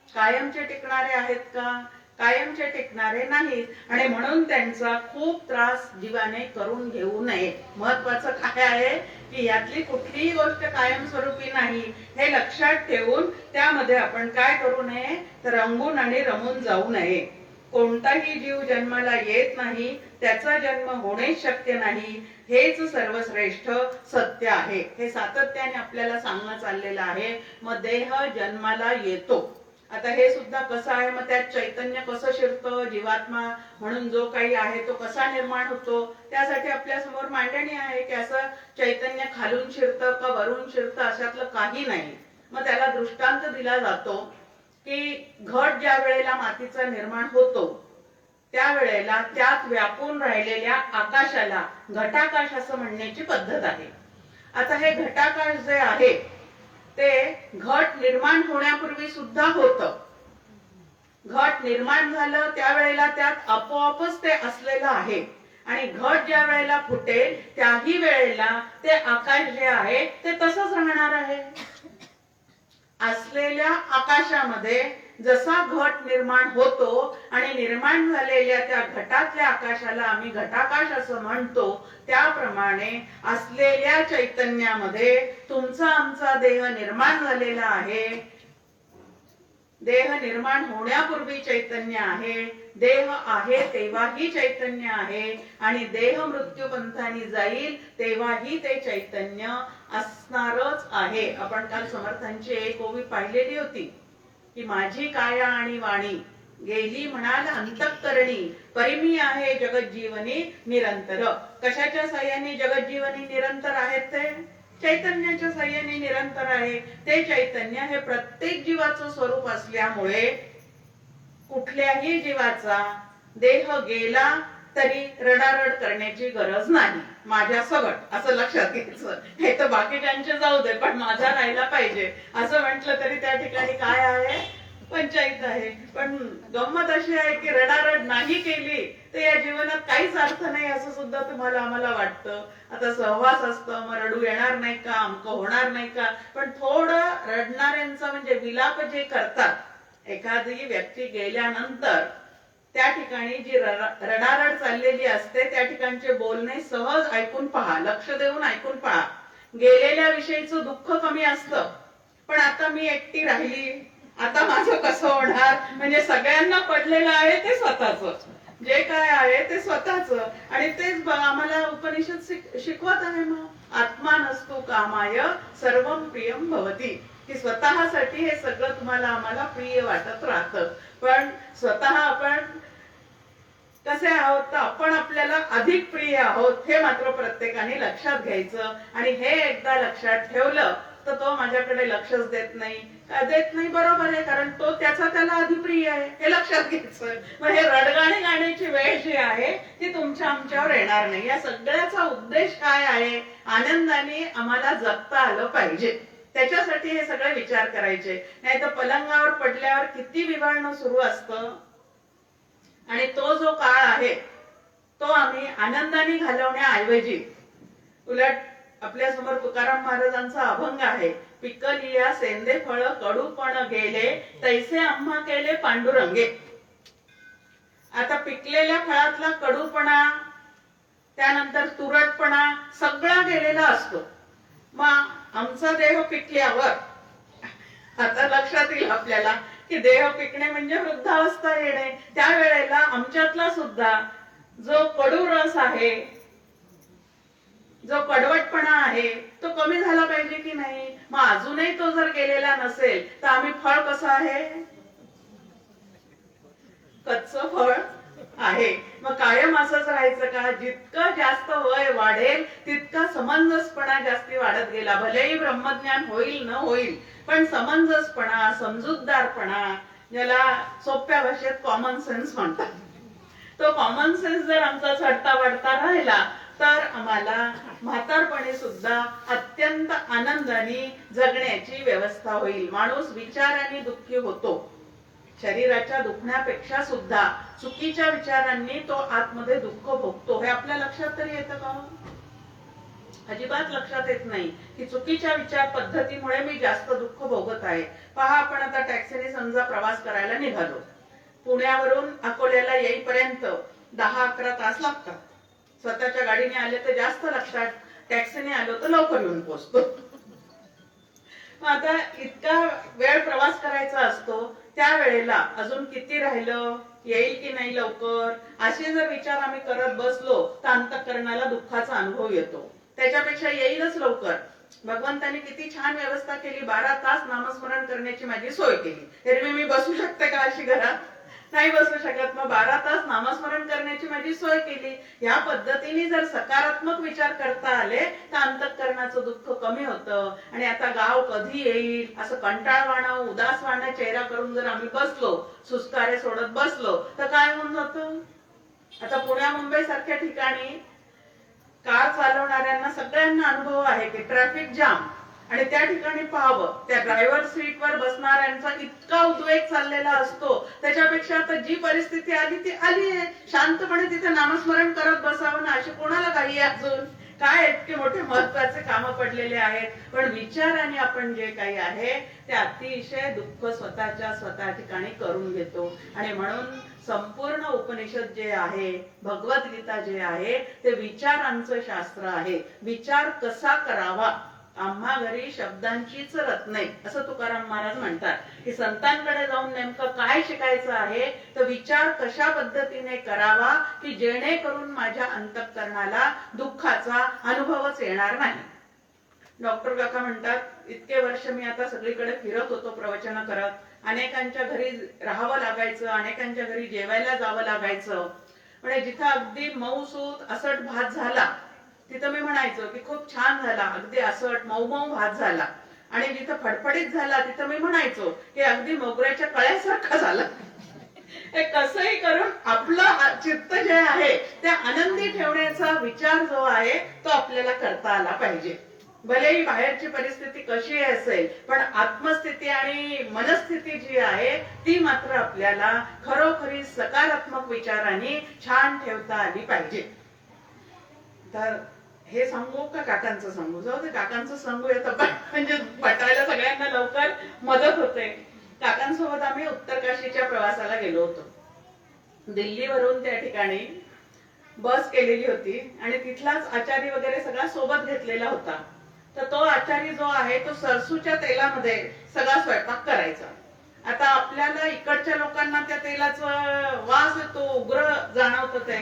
कायमचे टिकणारे आहेत का, कायमचे टिकणारे नाहीत. आणि म्हणून त्यांचा खूप त्रास जीवाने करून घेऊ नये. महत्वाचं काय आहे की यातली कुठलीही गोष्ट कायमस्वरूपी नाही हे लक्षात ठेवून त्यामध्ये आपण काय करू नये तर रंगून आणि रमून जाऊ नये. कोणताही जीव जन्माला येत नाही, त्याचा जन्म होणे शक्य नाही, हेच सर्वश्रेष्ठ सत्य आहे. हे सातत्याने आपल्याला सांगणं चाललेलं आहे. मग देह जन्माला येतो. आता हे सुद्धा कसं आहे, मग त्यात चैतन्य कसं शिरतं, जीवात्मा म्हणून जो काही आहे तो कसा निर्माण होतो, त्यासाठी आपल्या समोर मांडणी आहे की असं चैतन्य खालून शिरतं का वरून शिरतं अशातलं काही नाही. मग त्याला दृष्टांत दिला जातो की घट ज्या वेळेला मातीचा निर्माण होतो त्यावेळेला त्यात व्यापून राहिलेल्या आकाशाला घटाकाश असं म्हणण्याची पद्धत आहे. आता हे घटाकाश जे आहे ते घट निर्माण होण्यापूर्वी सुद्धा होतं. घट निर्माण झालं त्यावेळेला त्यात आपोआपच ते असलेलं आहे आणि घट ज्या वेळेला फुटेल त्याही वेळेला ते आकाश जे आहे ते तसंच राहणार आहे. असलेल्या आकाशामध्ये जसा घट निर्माण होतो आणि निर्माण झालेल्या त्या घटातल्या आकाशाला आम्ही घटाकाश असं म्हणतो, त्याप्रमाणे असलेल्या चैतन्यामध्ये तुमचा आमचा देह निर्माण झालेला आहे. देह निर्माण होण्यापूर्वी चैतन्य आहे, देह आहे तेव्हाही चैतन्य आहे आणि देह मृत्यूपंथाने जाईल तेव्हाही ते चैतन्य असणारच आहे. आपण काल समर्थांची एक ओवी पाहिलेली होती की माझी काया आणि वाणी गेली म्हणाल अंतःकरणी, परिमी आहे जगज्जीवनी निरंतर. कशाच्या साह्याने जगज्जीवनी निरंतर आहेत ते चैतन्याच्या साह्याने निरंतर आहे. ते चैतन्य हे प्रत्येक जीवाचं स्वरूप असल्यामुळे कुठल्याही जीवाचा देह गेला तरी रडारड करण्याची गरज नाही. माझ्या सगट असं लक्षात घ्यायचं. हे तर बाकीच्यांचे जाऊ दे, पण माझा राहायला पाहिजे असं म्हटलं तरी त्या ठिकाणी काय आहे, पंचायत आहे. पण गंमत अशी आहे की रडारड नाही केली तर या जीवनात काहीच अर्थ नाही असं सुद्धा तुम्हाला आम्हाला वाटतं. आता सहवास असतं, मग रडू येणार नाही का, अमकं होणार नाही का, पण थोडं रडणाऱ्यांचं म्हणजे विलाप जे करतात, एखादी व्यक्ती गेल्यानंतर त्या ठिकाणी जी रडारड चाललेली असते त्या ठिकाणचे बोलणे सहज ऐकून पहा, लक्ष देऊन ऐकून पहा. गेलेल्या विषयीचं दुःख कमी असतं, पण आता मी एकटी राहिली, आता माझं कसं होणार, म्हणजे सगळ्यांना पडलेलं आहे ते स्वतःच, जे काय आहे ते स्वतःच. आणि तेच आम्हाला उपनिषद शिकवत आहे. मग आत्मा नसतो कामाय सर्वम प्रियम भवती, की स्वतःसाठी हे सगळं तुम्हाला आम्हाला प्रिय वाटत राहतं. पण स्वतः आपण कसे आहोत तर आपण आपल्याला अधिक प्रिय आहोत हे मात्र प्रत्येकाने लक्षात घ्यायचं. आणि हे एकदा लक्षात ठेवलं तर तो माझ्याकडे लक्षच देत नाही, बरोबर आहे, कारण तो त्याला अधिप्रिय आहे हे लक्षात घ्यायचं. मग हे रडगाणे गाण्याची वेळ जी आहे ती तुमच्या आमच्यावर येणार नाही. या सगळ्याचा उद्देश काय आहे, आनंदाने आम्हाला जगता आलं पाहिजे, त्याच्यासाठी हे सगळे विचार करायचे. नाही तर पलंगावर पडल्यावर किती विवळणं सुरू असतं. आणि तो जो काळ आहे तो आम्ही आनंदाने घालवण्याऐवजी उलट आपल्या समोर तुकाराम महाराजांचा अभंग आहे, पिकलिया सेंदे फळ कडूपण गेले तैसे आम्हा केले पांडुरंगे. आता पिकलेल्या फळातला कडूपणा, त्यानंतर तुरटपणा सगळा गेलेला असतो. मग आमचा देह पिकल्यावर आता लक्षात येईल आपल्याला की देह पिकणे म्हणजे वृद्धावस्था येणे. त्यावेळेला आमच्यातला सुद्धा जो कडू रस आहे, जो कडवटपणा आहे तो कमी झाला पाहिजे की नाही. मग अजूनही तो जर गेलेला नसेल तर आम्ही फळ कसं आहे, कच्चं फळ आहे. मग कायम असंच राहायचं का, जितकं जास्त वय वाढेल तितका समंजसपणा जास्ती वाढत गेला. भलेही ब्रह्मज्ञान होईल न होईल, पण समंजसपणा, समजूतदारपणा, ज्याला सोप्या भाषेत कॉमन सेन्स म्हणतात, तो कॉमन सेन्स जर आमचा चढता वाढता राहिला तर आम्हाला म्हातारपणे सुद्धा अत्यंत आनंदाने जगण्याची व्यवस्था होईल. माणूस विचाराने दुःखी होतो, शरीराच्या दुखण्यापेक्षा सुद्धा चुकीच्या विचारांनी तो आतमध्ये दुःख भोगतो. हे आपल्या लक्षात तरी येतं का? अजिबात लक्षात येत नाही की चुकीच्या विचार पद्धतीमुळे मी जास्त दुःख भोगत आहे. पहा, आपण आता टॅक्सीने समजा प्रवास करायला निघालो, पुण्यावरून अकोल्याला येईपर्यंत 10-11 तास लागतात. स्वतःच्या गाडीने आले तर जास्त लागतात, टॅक्सीने आलो तर लवकर येऊन पोहोचतो. आता इतका वेळ प्रवास करायचा असतो, त्या वेळेला अजून किती राहिलं, येईल की नाही लवकर, असे जर विचार आम्ही करत बसलो तर अंतःकरणाला दुःखाचा अनुभव येतो. त्याच्यापेक्षा येईलच लवकर. भगवंताने किती छान व्यवस्था केली, 12 तास नामस्मरण करण्याची माझी सोय केली. एरवी मी बसू शकते का अशी घरात? नाही बसू शकत. मग 12 तास नामस्मरण करण्याची माझी सोय केली. या पद्धतीने जर सकारात्मक विचार करता आले तर अंतःकरणाचं दुःख कमी होतं. आणि आता गाव कधी येईल असं कंटाळवाणं, उदासवाणं चेहरा करून जर आम्ही बसलो, सुस्कारे सोडत बसलो तर काय होऊन जातं. आता पुण्या मुंबई सारख्या ठिकाणी कार चालवणाऱ्यांना सगळ्यांना अनुभव आहे की ट्रॅफिक जाम, आणि त्या ठिकाणी पाहावं त्या ड्रायव्हर सीटवर बसणाऱ्यांचा इतका उद्वेग चाललेला असतो. त्याच्यापेक्षा आता जी परिस्थिती आली ती आली आहे, शांतपणे तिथे नामस्मरण करत बसावं ना, अशी कोणाला काही अजून काय इतके मोठे महत्वाचे काम पडलेले आहेत. पण विचाराने आपण जे काही आहे ते अतिशय दुःख स्वतः ठिकाणी करून घेतो. आणि म्हणून संपूर्ण उपनिषद जे आहे, भगवद्गीता जे आहे ते विचारांचं शास्त्र आहे. विचार कसा करावा, आम्हा घरी शब्दांचीच रत्ने असं तुकाराम महाराज म्हणतात की संतांकडे जाऊन नेमकं काय शिकायचं आहे, तर विचार कशा पद्धतीने करावा की जेणेकरून माझ्या अंतःकरणाला दुःखाचा अनुभवच येणार नाही. डॉक्टर काका म्हणतात, इतके वर्ष मी आता सगळीकडे फिरत होतो प्रवचन करत, अनेकांच्या घरी राहावं लागायचं, अनेकांच्या घरी जेवायला जावं लागायचं. म्हणजे जिथं अगदी मऊसूत असट भात झाला तिथं मी म्हणायचो की खूप छान झाला, अगदी असट मऊ मऊ भात झाला. आणि जिथं फडफडीत झाला तिथं मी म्हणायचो की अगदी मोगऱ्याच्या कळ्यासारखा झाला. हे कसंही करून आपलं चित्त जे आहे ते आनंदी ठेवण्याचा विचार जो आहे तो आपल्याला करता आला पाहिजे. भलेही बाहेरची परिस्थिती कशी असेल, पण आत्मस्थिती आणि मनस्थिती जी आहे ती मात्र आपल्याला खरोखरी सकारात्मक विचारांनी छान ठेवता आली पाहिजे. तर हे सांगू का काकांचं सांगू? जाऊ दे, काकांचं सांगूया तर म्हणजे पटायला सगळ्यांना लवकर मदत होते. काकांसोबत आम्ही उत्तर काशीच्या प्रवासाला गेलो होतो. दिल्लीवरून त्या ठिकाणी बस केलेली होती आणि तिथलाच आचारी वगैरे सगळा सोबत घेतलेला होता. तर तो आचारी जो आहे तो सरसूच्या तेलामध्ये सगळा स्वयंपाक करायचा. आता आपल्याला इकडच्या लोकांना त्या तेलाचा वास येतो, उग्र जाणवतं ते.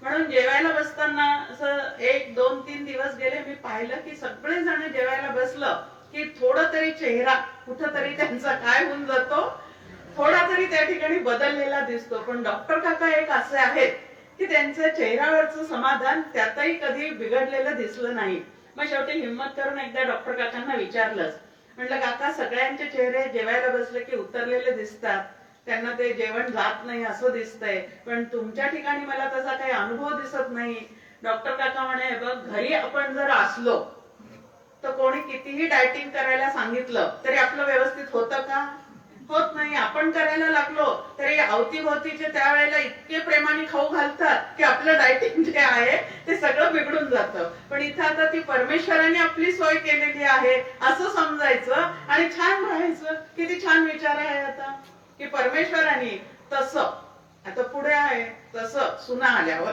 म्हणून जेवायला बसताना असं 1, 2, 3 दिवस गेले, मी पाहिलं की सगळे जण जेवायला बसलं की थोडं तरी चेहरा कुठंतरी त्यांचा काय होऊन जातो, थोडा तरी त्या ठिकाणी बदललेला दिसतो. पण डॉक्टर काका एक असे आहेत की त्यांच्या चेहऱ्यावरचं समाधान त्यातही कधी बिघडलेलं दिसलं नाही. मग शेवटी हिंमत करून एकदा डॉक्टर काकांना विचारलंच. म्हटलं काका, सगळ्यांचे चेहरे जेवायला बसले की उतरलेले दिसतात, त्यांना ते जेवण जात नाही असं दिसतंय, पण तुमच्या ठिकाणी मला तसा काही अनुभव दिसत नाही. डॉक्टर काका म्हणे, बघ, घरी आपण जर असलो तर कोणी कितीही डायटिंग करायला सांगितलं तरी आपलं व्यवस्थित होतं का? होत नाही. आपण करायला लागलो तरी अवतीभोवतीचे त्यावेळेला इतके प्रेमाने खाऊ घालतात की आपलं डायटिंग जे आहे ते सगळं बिघडून जातं. पण इथं आता ती परमेश्वराने आपली सोय केलेली आहे असं समजायचं आणि छान राहायचं. किती छान विचार आहे आता की परमेश्वराने तसं, आता पुढे आहे तसं सुना आल्यावर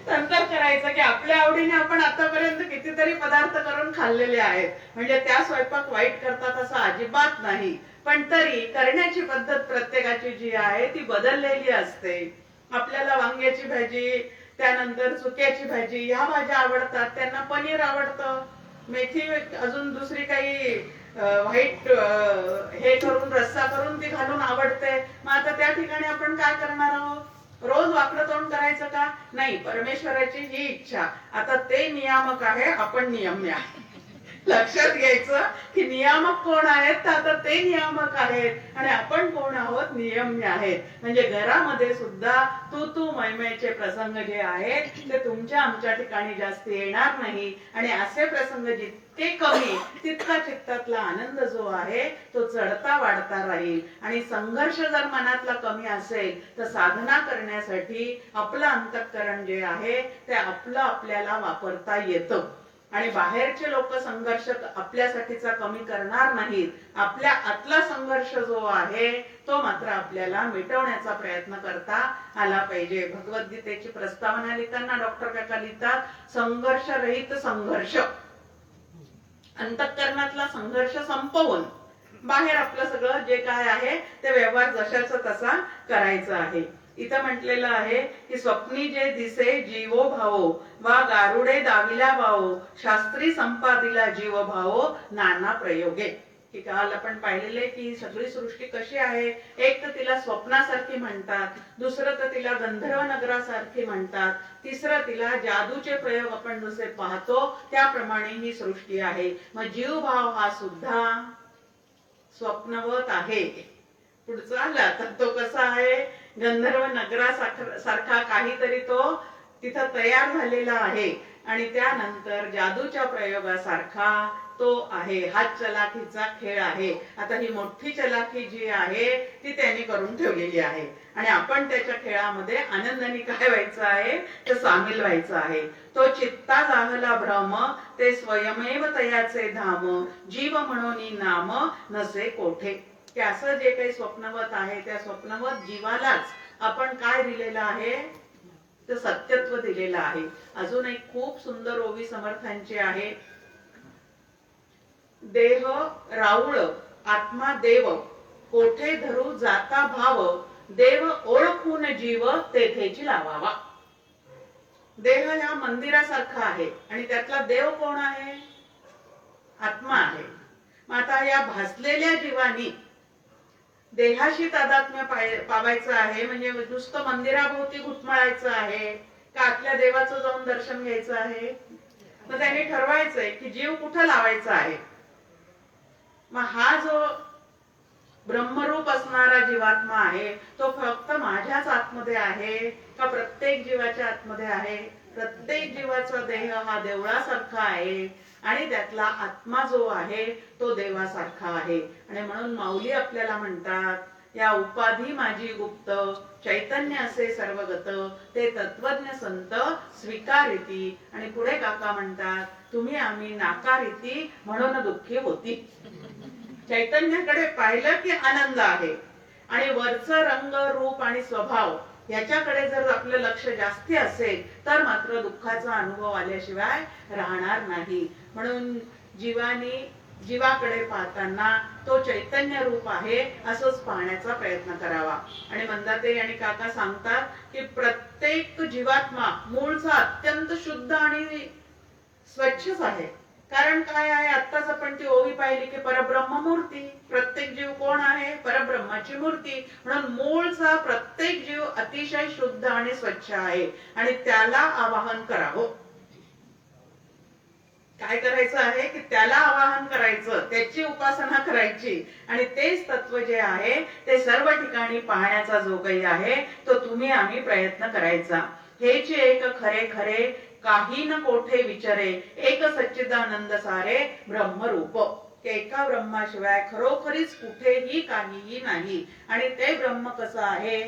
नंतर करायचं की आपल्या आवडीने आपण आतापर्यंत कितीतरी पदार्थ करून खाल्लेले आहेत. म्हणजे त्या स्वयंपाक वाईट करतात असं अजिबात नाही, पण तरी करण्याची पद्धत प्रत्येकाची जी आहे ती बदललेली असते. आपल्याला वांग्याची भाजी, त्यानंतर चुक्याची भाजी, ह्या भाज्या आवडतात, त्यांना पनीर आवडतं, मेथी अजून दुसरी काही व्हाईट हे करून रस्सा करून ती घालून आवडते. मग आता त्या ठिकाणी आपण काय करणार आहोत? रोज वाकडं तोंड करायचं का? नाही. परमेश्वराची ही इच्छा. आता ते नियामक आहे, आपण नियम्य आहे. लक्षात घ्यायचं की नियामक कोण आहेत? तर आता ते नियामक आहेत आणि आपण कोण आहोत? नियम्य आहेत. म्हणजे घरामध्ये सुद्धा तू मैमेचे प्रसंग जे आहेत ते तुमच्या आमच्या ठिकाणी जास्त येणार नाही. आणि असे प्रसंग जितके कमी तितका चित्तातला आनंद जो आहे तो चढता वाढता राहील. आणि संघर्ष जर मनातला कमी असेल तर साधना करण्यासाठी आपलं अंतःकरण जे आहे ते आपल्याला वापरता येतं. आणि बाहेरचे लोक संघर्ष आपल्यासाठीचा कमी करणार नाहीत. आपल्या आतला संघर्ष जो आहे तो मात्र आपल्याला मिटवण्याचा प्रयत्न करता आला पाहिजे. भगवद्गीतेची प्रस्तावना लिहिताना डॉक्टर काका लिहितात, संघर्ष रहित संघर्ष. अंतःकरणातला संघर्ष संपवून बाहेर आपलं सगळं जे काय आहे ते व्यवहार जशाचा तसा करायचा आहे. इथं म्हटलेलं आहे की स्वप्नी जे दिसे जीवो भावो वा गारुडे दाविला भावो शास्त्री संपादिला जीव भावो नाना प्रयोगे. की काल आपण पाहिलेले की ही सगळी सृष्टी कशी आहे. एक तर तिला स्वप्नासारखी म्हणतात, दुसरं तर तिला गंधर्व नगरासारखी म्हणतात, तिसरं तिला जादूचे प्रयोग आपण जसे पाहतो त्याप्रमाणे ही सृष्टी आहे. मग जीवभाव हा सुद्धा स्वप्नवत आहे. पुढचा आला तर तो कसा आहे? गंधर्व नगरासारखा काहीतरी तो तिथं तयार झालेला आहे. आणि त्यानंतर जादूच्या प्रयोगासारखा तो आहे. हा चलाखीचा खेळ आहे. आता ही मोठी चलाखी जी आहे ती त्यांनी करून ठेवलेली आहे आणि आपण त्याच्या खेळामध्ये आनंदाने काय व्हायचं आहे तर सामील व्हायचं आहे. तो चित्ता जाहला भ्रम ते स्वयमेव तयाचे धाम जीव म्हणून नाम नसे कोठे. की असं जे काही स्वप्नवत आहे त्या स्वप्नवत जीवालाच आपण काय दिलेलं आहे तर सत्यत्व दिलेलं आहे. अजून एक खूप सुंदर ओवी समर्थांची आहे. देह राऊळ आत्मा देव कोठे धरू जाता भाव देव ओळखून जीव तेथेची लावावा. देह ह्या मंदिरासारखा आहे आणि त्यातला देव कोण आहे? आत्मा आहे. मग आता या भासलेल्या जीवानी देहाशी तादात्म्य पावायचं आहे म्हणजे नुसतं मंदिराभोवती घुटमळायचं आहे का आतल्या देवाचं जाऊन दर्शन घ्यायचं आहे? तर त्यांनी ठरवायचंय की जीव कुठं लावायचा आहे. मग हा जो ब्रह्मरूप असणारा जीवात्मा आहे तो फक्त माझ्याच आतमध्ये आहे का प्रत्येक जीवाच्या आतमध्ये आहे? प्रत्येक जीवाचा देह हा देवळासारखा आहे आणि त्यातला आत्मा जो आहे तो देवासारखा आहे. आणि म्हणून माऊली आपल्याला म्हणतात, या उपाधी माझी गुप्त चैतन्य असे सर्वगत ते तत्वज्ञ संत स्वीकारिती. आणि पुढे काका म्हणतात, तुम्ही आम्ही नाकारिती म्हणून दुःखी होती. चैतन्याकडे पाहिलं की आनंद आहे आणि वरचं रंग रूप आणि स्वभाव याच्याकडे जर आपलं लक्ष जास्ती असेल तर मात्र दुःखाचा अनुभव आल्याशिवाय राहणार नाही. म्हणून जीवाकडे पाहताना तो चैतन्य रूप आहे असंच पाहण्याचा प्रयत्न करावा. आणि मंदाते आणि काका सांगतात की प्रत्येक जीवात्मा मूळचा अत्यंत शुद्ध आणि स्वच्छच आहे. कारण काय आहे, आत्ताच आपण ती ओवी पाहिली की परब्रह्म मूर्ती. प्रत्येक जीव कोण आहे? परब्रह्माची मूर्ती. म्हणून मूळचा प्रत्येक जीव अतिशय शुद्ध आणि स्वच्छ आहे आणि त्याला आवाहन करावं. काय करायचं आहे की त्याला आवाहन करायचं, त्याची उपासना करायची आणि तेच तत्व जे आहे ते सर्व ठिकाणी पाहण्याचा जो काही आहे तो तुम्ही आम्ही प्रयत्न करायचा. हे जे एक खरे खरे काही न कोठे विचारे एक सच्चिदानंद सारे ब्रह्मरूप. एका ब्रह्माशिवाय खरोखरीच कुठेही काहीही नाही. आणि ते ब्रह्म कसं आहे?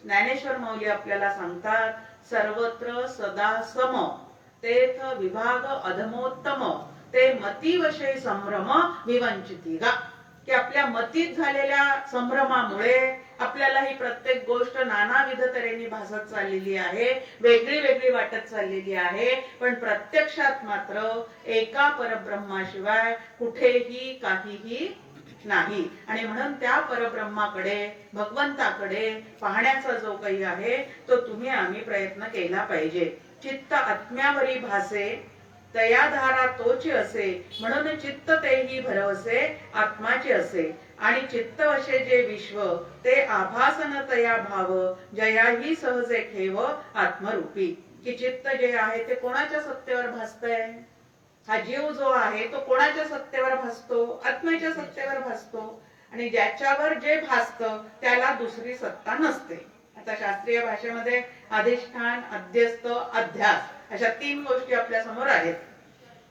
ज्ञानेश्वर माऊली आपल्याला सांगतात, सर्वत्र सदा सम तेथ विभाग अधमोत्तम ते मतीवशे संभ्रम विवंचितीगा. की आपल्या मतीत झालेल्या संभ्रमामुळे आपल्याला ही प्रत्येक गोष्ट नानाविध तऱ्हेने भासत चाललेली आहे, वेगळी वेगळी वाटत चाललेली आहे. पण प्रत्यक्षात मात्र एका परब्रह्माशिवाय कुठेही काहीही नाही. आणि म्हणून त्या परब्रह्माकडे भगवंताकडे पाहण्याचा जो काही आहे तो तुम्ही आम्ही प्रयत्न केला पाहिजे. चित्त आत्म्यावरी भासे तयाधारा तोची असे म्हणून चित्त तेही भरवसे आत्माचे असे. आणि चित्तवशे जे विश्व ते आभासन तया भाव जयाही सहजे ठेव आत्मरूपी. की चित्त जे आहे ते कोणाच्या सत्तेवर भासतंय? हा जीव जो आहे तो कोणाच्या सत्तेवर भासतो? आत्म्याच्या सत्तेवर भासतो. आणि ज्याच्यावर जे भासतं त्याला दुसरी सत्ता नसते. आता शास्त्रीय भाषेमध्ये अधिष्ठान, अध्यस्त, अध्यास अशा 3 गोष्टी आपल्या समोर आहेत.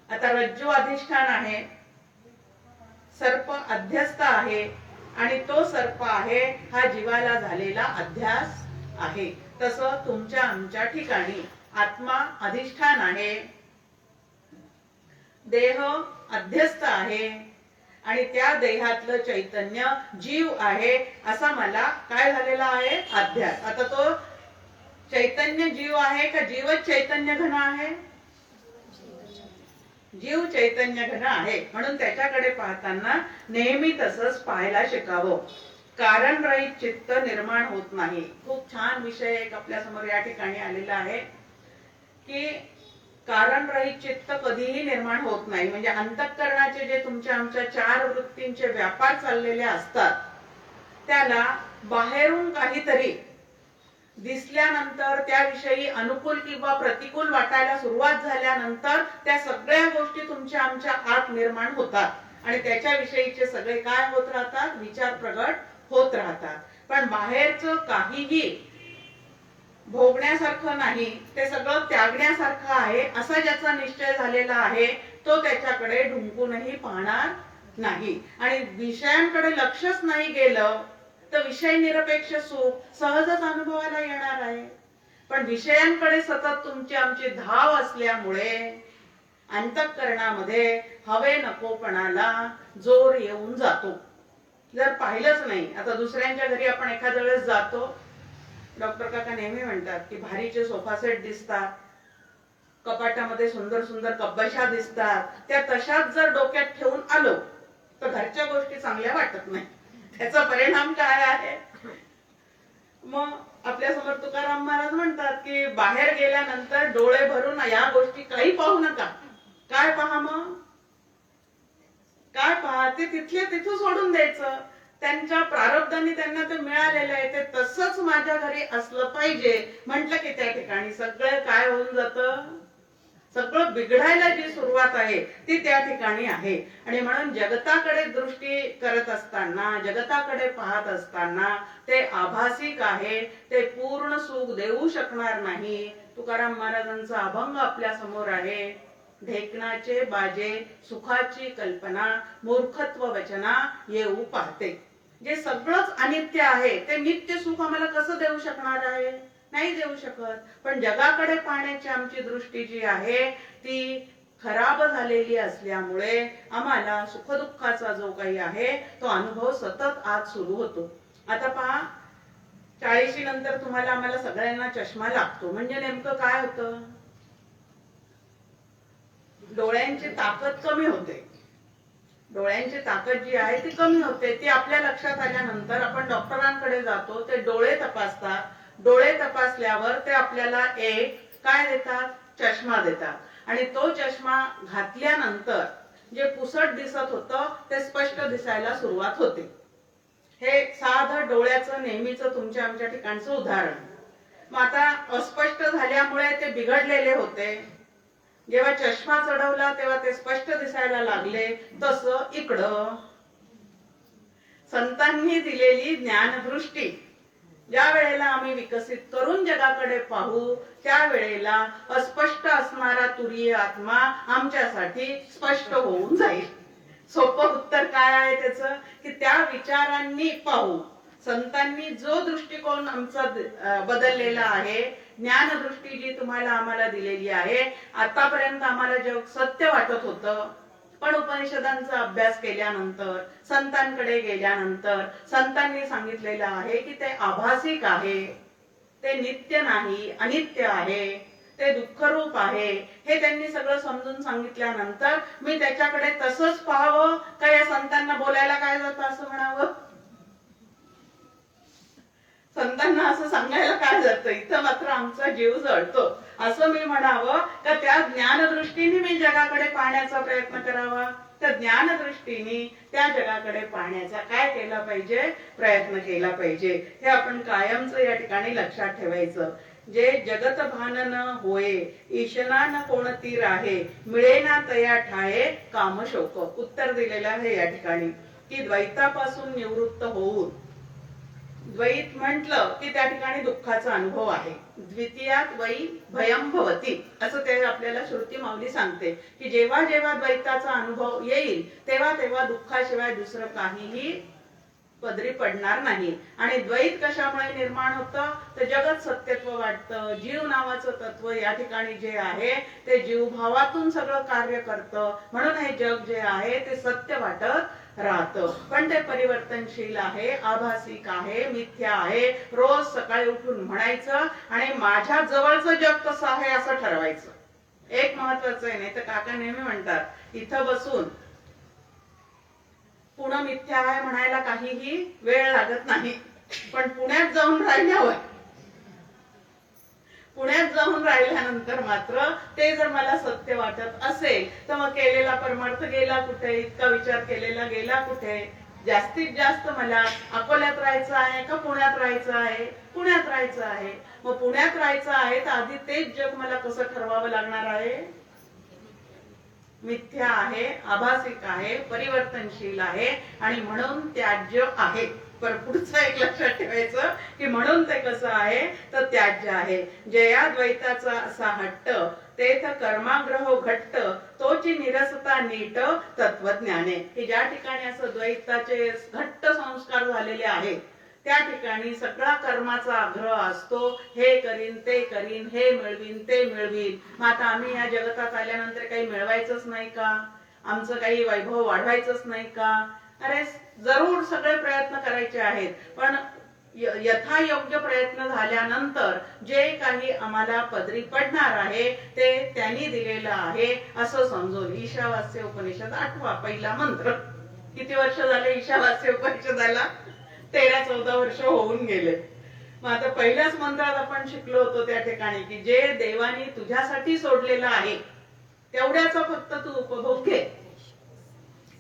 आता रज्जू अधिष्ठान आहे, सर्प अध्यस्त आहे आणि तो सर्प आहे हा जीवाला झालेला अध्यास आहे. तसं तुमच्या आमच्या ठिकाणी आत्मा अधिष्ठान आहे, देह अध्यस्त आहे आणि त्या देहातलं चैतन्य जीव आहे. असा मला काय झालेला आहे? अध्यास. आता तो चैतन्य जीव आहे का जीवच चैतन्य घन आहे? जीव चैतन्य घन आहे. म्हणून त्याच्याकडे पाहताना नेहमी तसंच पाहायला शिकावं. कारण रहित चित्त निर्माण होत नाही. खूप छान विषय एक आपल्या समोर या ठिकाणी आलेला आहे की कारण रहित चित्त कधीही निर्माण होत नाही. म्हणजे अंतःकरणाचे जे तुमच्या आमच्या 4 वृत्तींचे व्यापार चाललेले असतात त्याला बाहेरून काहीतरी दिसल्यानंतर त्याविषयी अनुकूल किंवा प्रतिकूल वाटायला सुरुवात झाल्यानंतर त्या सगळ्या गोष्टी तुमच्या आमच्या आत निर्माण होतात आणि त्याच्याविषयीचे सगळे काय होत राहतात? विचार प्रगट होत राहतात. पण बाहेरचं काहीही भोगण्यासारखं नाही, ते सगळं त्यागण्यासारखं आहे असा ज्याचा निश्चय झालेला आहे तो त्याच्याकडे ढुंकूनही पाहणार नाही. आणि विषयांकडे लक्षच नाही गेलं तर विषय निरपेक्ष सुख सहजच अनुभवायला येणार आहे. पण विषयांकडे सतत तुमची आमची धाव असल्यामुळे अंतःकरणामध्ये हवे नकोपणाला जोर येऊन जातो. जर पाहिलंच नाही, आता दुसऱ्यांच्या घरी आपण एखाद्या वेळेस जातो, डॉक्टर काका नेहमी म्हणतात की भारीचे सोफा सेट दिसतात, कपाटामध्ये सुंदर सुंदर कब्बशा दिसतात, त्या तशाच जर डोक्यात ठेवून आलो तर घरच्या गोष्टी चांगल्या वाटत नाही. त्याचा परिणाम काय आहे? मग आपल्या समोर तुकाराम महाराज म्हणतात की बाहेर गेल्यानंतर डोळे भरून या गोष्टी काही पाहू नका. काय पहा? मग काय पहा? ते तिथले तिथं सोडून द्यायचं. त्यांच्या प्रारब्धाने त्यांना ते मिळालेलं आहे, ते तसंच माझ्या घरी असलं पाहिजे म्हटलं की त्या ठिकाणी सगळं काय होऊन जातं? सगळं बिघडायला जी सुरुवात आहे ती त्या ठिकाणी आहे. आणि म्हणून जगताकडे दृष्टी करत असताना, जगताकडे पाहत असताना ते आभासिक आहे, ते पूर्ण सुख देऊ शकणार नाही. तुकाराम महाराजांचा अभंग आपल्या समोर आहे. ढेकणाचे बाजे सुखाची कल्पना, मूर्खत्व वचना येऊ पाहते. जे सगळंच अनित्य आहे ते नित्य सुख आम्हाला कसं देऊ शकणार आहे? नाही देऊ शकत. पण जगाकडे पाहण्याची आमची दृष्टी जी आहे ती खराब झालेली असल्यामुळे आम्हाला सुखदुःखाचा जो काही आहे तो अनुभव सतत आज सुरू होतो. आता पहा, 40 नंतर तुम्हाला आम्हाला सगळ्यांना चष्मा लागतो. म्हणजे नेमकं काय होतं? डोळ्यांची ताकद कमी होते. डोळ्यांची ताकद जी आहे ती कमी होते. ती आपल्या लक्षात आल्यानंतर आपण डॉक्टरांकडे जातो. ते डोळे तपासतात. डोळे तपासल्यावर ते आपल्याला एक काय देतात? चष्मा देतात. आणि तो चष्मा घातल्यानंतर जे पुसट दिसत होतं ते स्पष्ट दिसायला सुरुवात होते. हे साधं डोळ्याचं नेहमीच तुमच्या आमच्या ठिकाणचं उदाहरण. मग आता अस्पष्ट झाल्यामुळे ते बिघडलेले होते. जेव्हा चष्मा चढवला तेव्हा ते स्पष्ट दिसायला लागले. तसं इकडं संतांनी दिलेली ज्ञानदृष्टी ज्या वेळेला आम्ही विकसित करून जगाकडे पाहू त्यावेळेला अस्पष्ट असणारा तुरीय आत्मा आमच्यासाठी स्पष्ट होऊन जाईल. सोपं उत्तर काय आहे त्याचं? की त्या विचारांनी पाहू. संतांनी जो दृष्टिकोन आमचा बदललेला आहे, ज्ञानदृष्टी जी तुम्हाला आम्हाला दिलेली आहे, आतापर्यंत आम्हाला जग सत्य वाटत होतं. पण उपनिषदांचा अभ्यास केल्यानंतर, संतांकडे गेल्यानंतर संतांनी सांगितलेलं आहे की ते आभासिक आहे, ते नित्य नाही, अनित्य आहे, ते दुःखरूप आहे. हे त्यांनी सगळं समजून सांगितल्यानंतर मी त्याच्याकडे तसंच पाहावं का या संतांना बोलायला काय जातं असं म्हणावं? संतांना असं सांगायला काय जातं? इथं मात्र आमचा जीव जळतो असं मी म्हणावं का त्या ज्ञानदृष्टीने मी जगाकडे पाहण्याचा प्रयत्न करावा? त्या ज्ञानदृष्टीने त्या जगाकडे पाहण्याचा काय केला पाहिजे? प्रयत्न केला पाहिजे. हे आपण कायमच या ठिकाणी लक्षात ठेवायचं. जे जगत भान न होय, ईशना न कोणती राहे, मिळेना तया ठाये काम शोक. उत्तर दिलेलं आहे या ठिकाणी की द्वैतापासून निवृत्त होऊन, द्वैत म्हटलं की त्या ठिकाणी दुःखाचा अनुभव आहे. द्वितीयात वै भयं भवति असं ते आपल्याला श्रुती माऊली सांगते की जेव्हा जेव्हा द्वैताचा अनुभव येईल तेव्हा तेव्हा दुःखाशिवाय दुसरं काहीही पदरी पडणार नाही. आणि द्वैत कशामुळे निर्माण होतं? तर जगत सत्यत्व वाटतं. जीव नावाचं तत्व या ठिकाणी जे आहे ते जीवभावातून सगळं कार्य करतं. म्हणून हे जग जे आहे ते सत्य वाटत राहतं. पण ते परिवर्तनशील आहे, आभासिक आहे, मिथ्या आहे. रोज सकाळी उठून म्हणायचं आणि माझ्या जवळचं जग कसं आहे असं ठरवायचं. एक महत्वाचं आहे. नाही तर काका नेहमी म्हणतात इथं बसून पुणे मिथ्या आहे म्हणायला काहीही वेळ लागत नाही. पण पुण्यात जाऊन राहिल्यानंतर मात्र ते जर मला सत्य वाटत असेल तर मग केलेला परमार्थ गेला कुठे? इतका विचार केलेला गेला कुठे? जास्तीत जास्त मला अकोल्यात राहायचं आहे का पुण्यात राहायचं आहे? पुण्यात राहायचं आहे. मग पुण्यात राहायचं आहे तर आधी तेच जग मला कसं ठरवावं लागणार आहे? मिथ्या आहे, आभासिक आहे, परिवर्तनशील आहे आणि म्हणून त्याज्य आहे. पण पुढचं एक लक्षात ठेवायचं की म्हणून ते कसं आहे तर त्याज्य आहे. जया द्वैताचा असा हट्ट तेथ कर्माग्रह घट्ट तोची निरसता नीट तत्वज्ञाने. की ज्या ठिकाणी असं द्वैताचे घट्ट संस्कार झालेले आहेत त्या ठिकाणी सगळा कर्माचा आग्रह असतो. हे करीन, ते करीन, हे मिळवीन, ते मिळवीन. मग आता आम्ही या जगतात आल्यानंतर काही मिळवायचंच नाही का? आमचं काही वैभव वाढवायचंच नाही का? अरे जरूर सगळे प्रयत्न करायचे आहेत. पण यथायोग्य प्रयत्न झाल्यानंतर जे काही आम्हाला पदरी पडणार आहे ते त्यांनी दिलेलं आहे असं समजून. ईशावास्य उपनिषद 8वा पहिला मंत्र. किती वर्ष झाले ईशावास्य उपनिषदाला? 13-14 वर्ष होऊन गेले. मग आता पहिल्याच मंत्रात आपण शिकलो होतो त्या ठिकाणी की जे देवानी तुझ्यासाठी सोडलेलं आहे तेवढ्याचा फक्त तू उपभोग घे.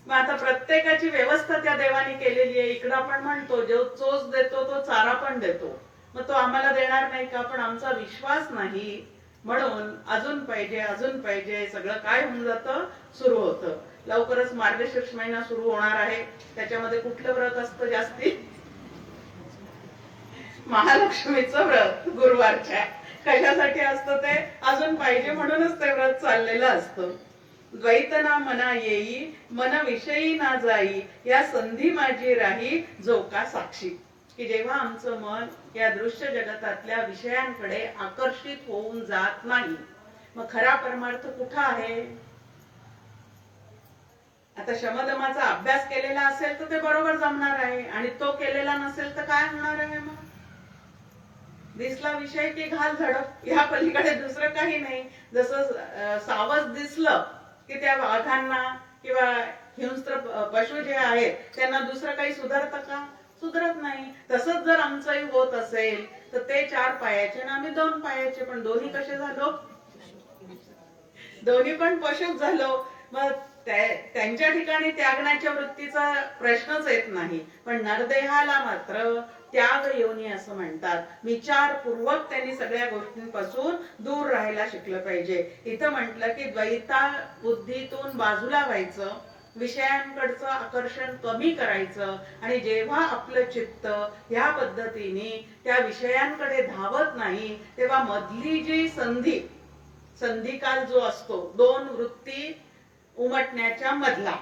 मग आता प्रत्येकाची व्यवस्था त्या देवानी केलेली आहे. इकडं आपण म्हणतो जो चोच देतो तो चारा पण देतो. मग तो आम्हाला देणार नाही का? पण आमचा विश्वास नाही म्हणून अजून पाहिजे सगळं काय होऊन जातं, सुरू होतं. लवकरच मार्गशीर्ष महिना सुरू होणार आहे. त्याच्यामध्ये कुठलं व्रत असतं जास्ती? महालक्ष्मीचं व्रत गुरुवारच्या. कशासाठी असतं ते? अजून पाहिजे म्हणूनच ते व्रत चाललेलं असतं. द्वैत ना मना येई, मन विषयी ना जाई, या संधी माझी राही जो का साक्षी. की जेव्हा आमचं मन या दृश्य जगतातल्या विषयांकडे आकर्षित होऊन जात नाही, मग खरा परमार्थ कुठं आहे? आता शमदमाचा अभ्यास केलेला असेल तर ते बरोबर जमणार आहे, आणि तो केलेला नसेल तर काय होणार आहे? मग दिसला विषय की घाल झडप, ह्या पलीकडे दुसरं काही नाही. जसं सावज दिसलं की त्या वाघांना किंवा हिंस्त्र पशु जे आहेत त्यांना दुसरं काही सुधारतं का? सुधरत नाही. तसंच जर आमचंही होत असेल तर ते 4 पायाचे आणि आम्ही 2 पायाचे, पण दोन्ही कसे झालो? दोन्ही पण पशुच झालो. मग त्यांच्या ठिकाणी त्यागण्याच्या वृत्तीचा प्रश्नच येत नाही. पण नरदेहाला मात्र त्याग योनी असं म्हणतात. विचारपूर्वक त्यांनी सगळ्या गोष्टींपासून दूर राहायला शिकलं पाहिजे. इथं म्हटलं की द्वैता बुद्धीतून बाजूला व्हायचं, विषयांकडचं आकर्षण कमी करायचं, आणि जेव्हा आपलं चित्त ह्या पद्धतीने त्या विषयांकडे धावत नाही, तेव्हा मधली जी संधिकाल जो असतो 2 वृत्ती उमटण्याच्या मधला,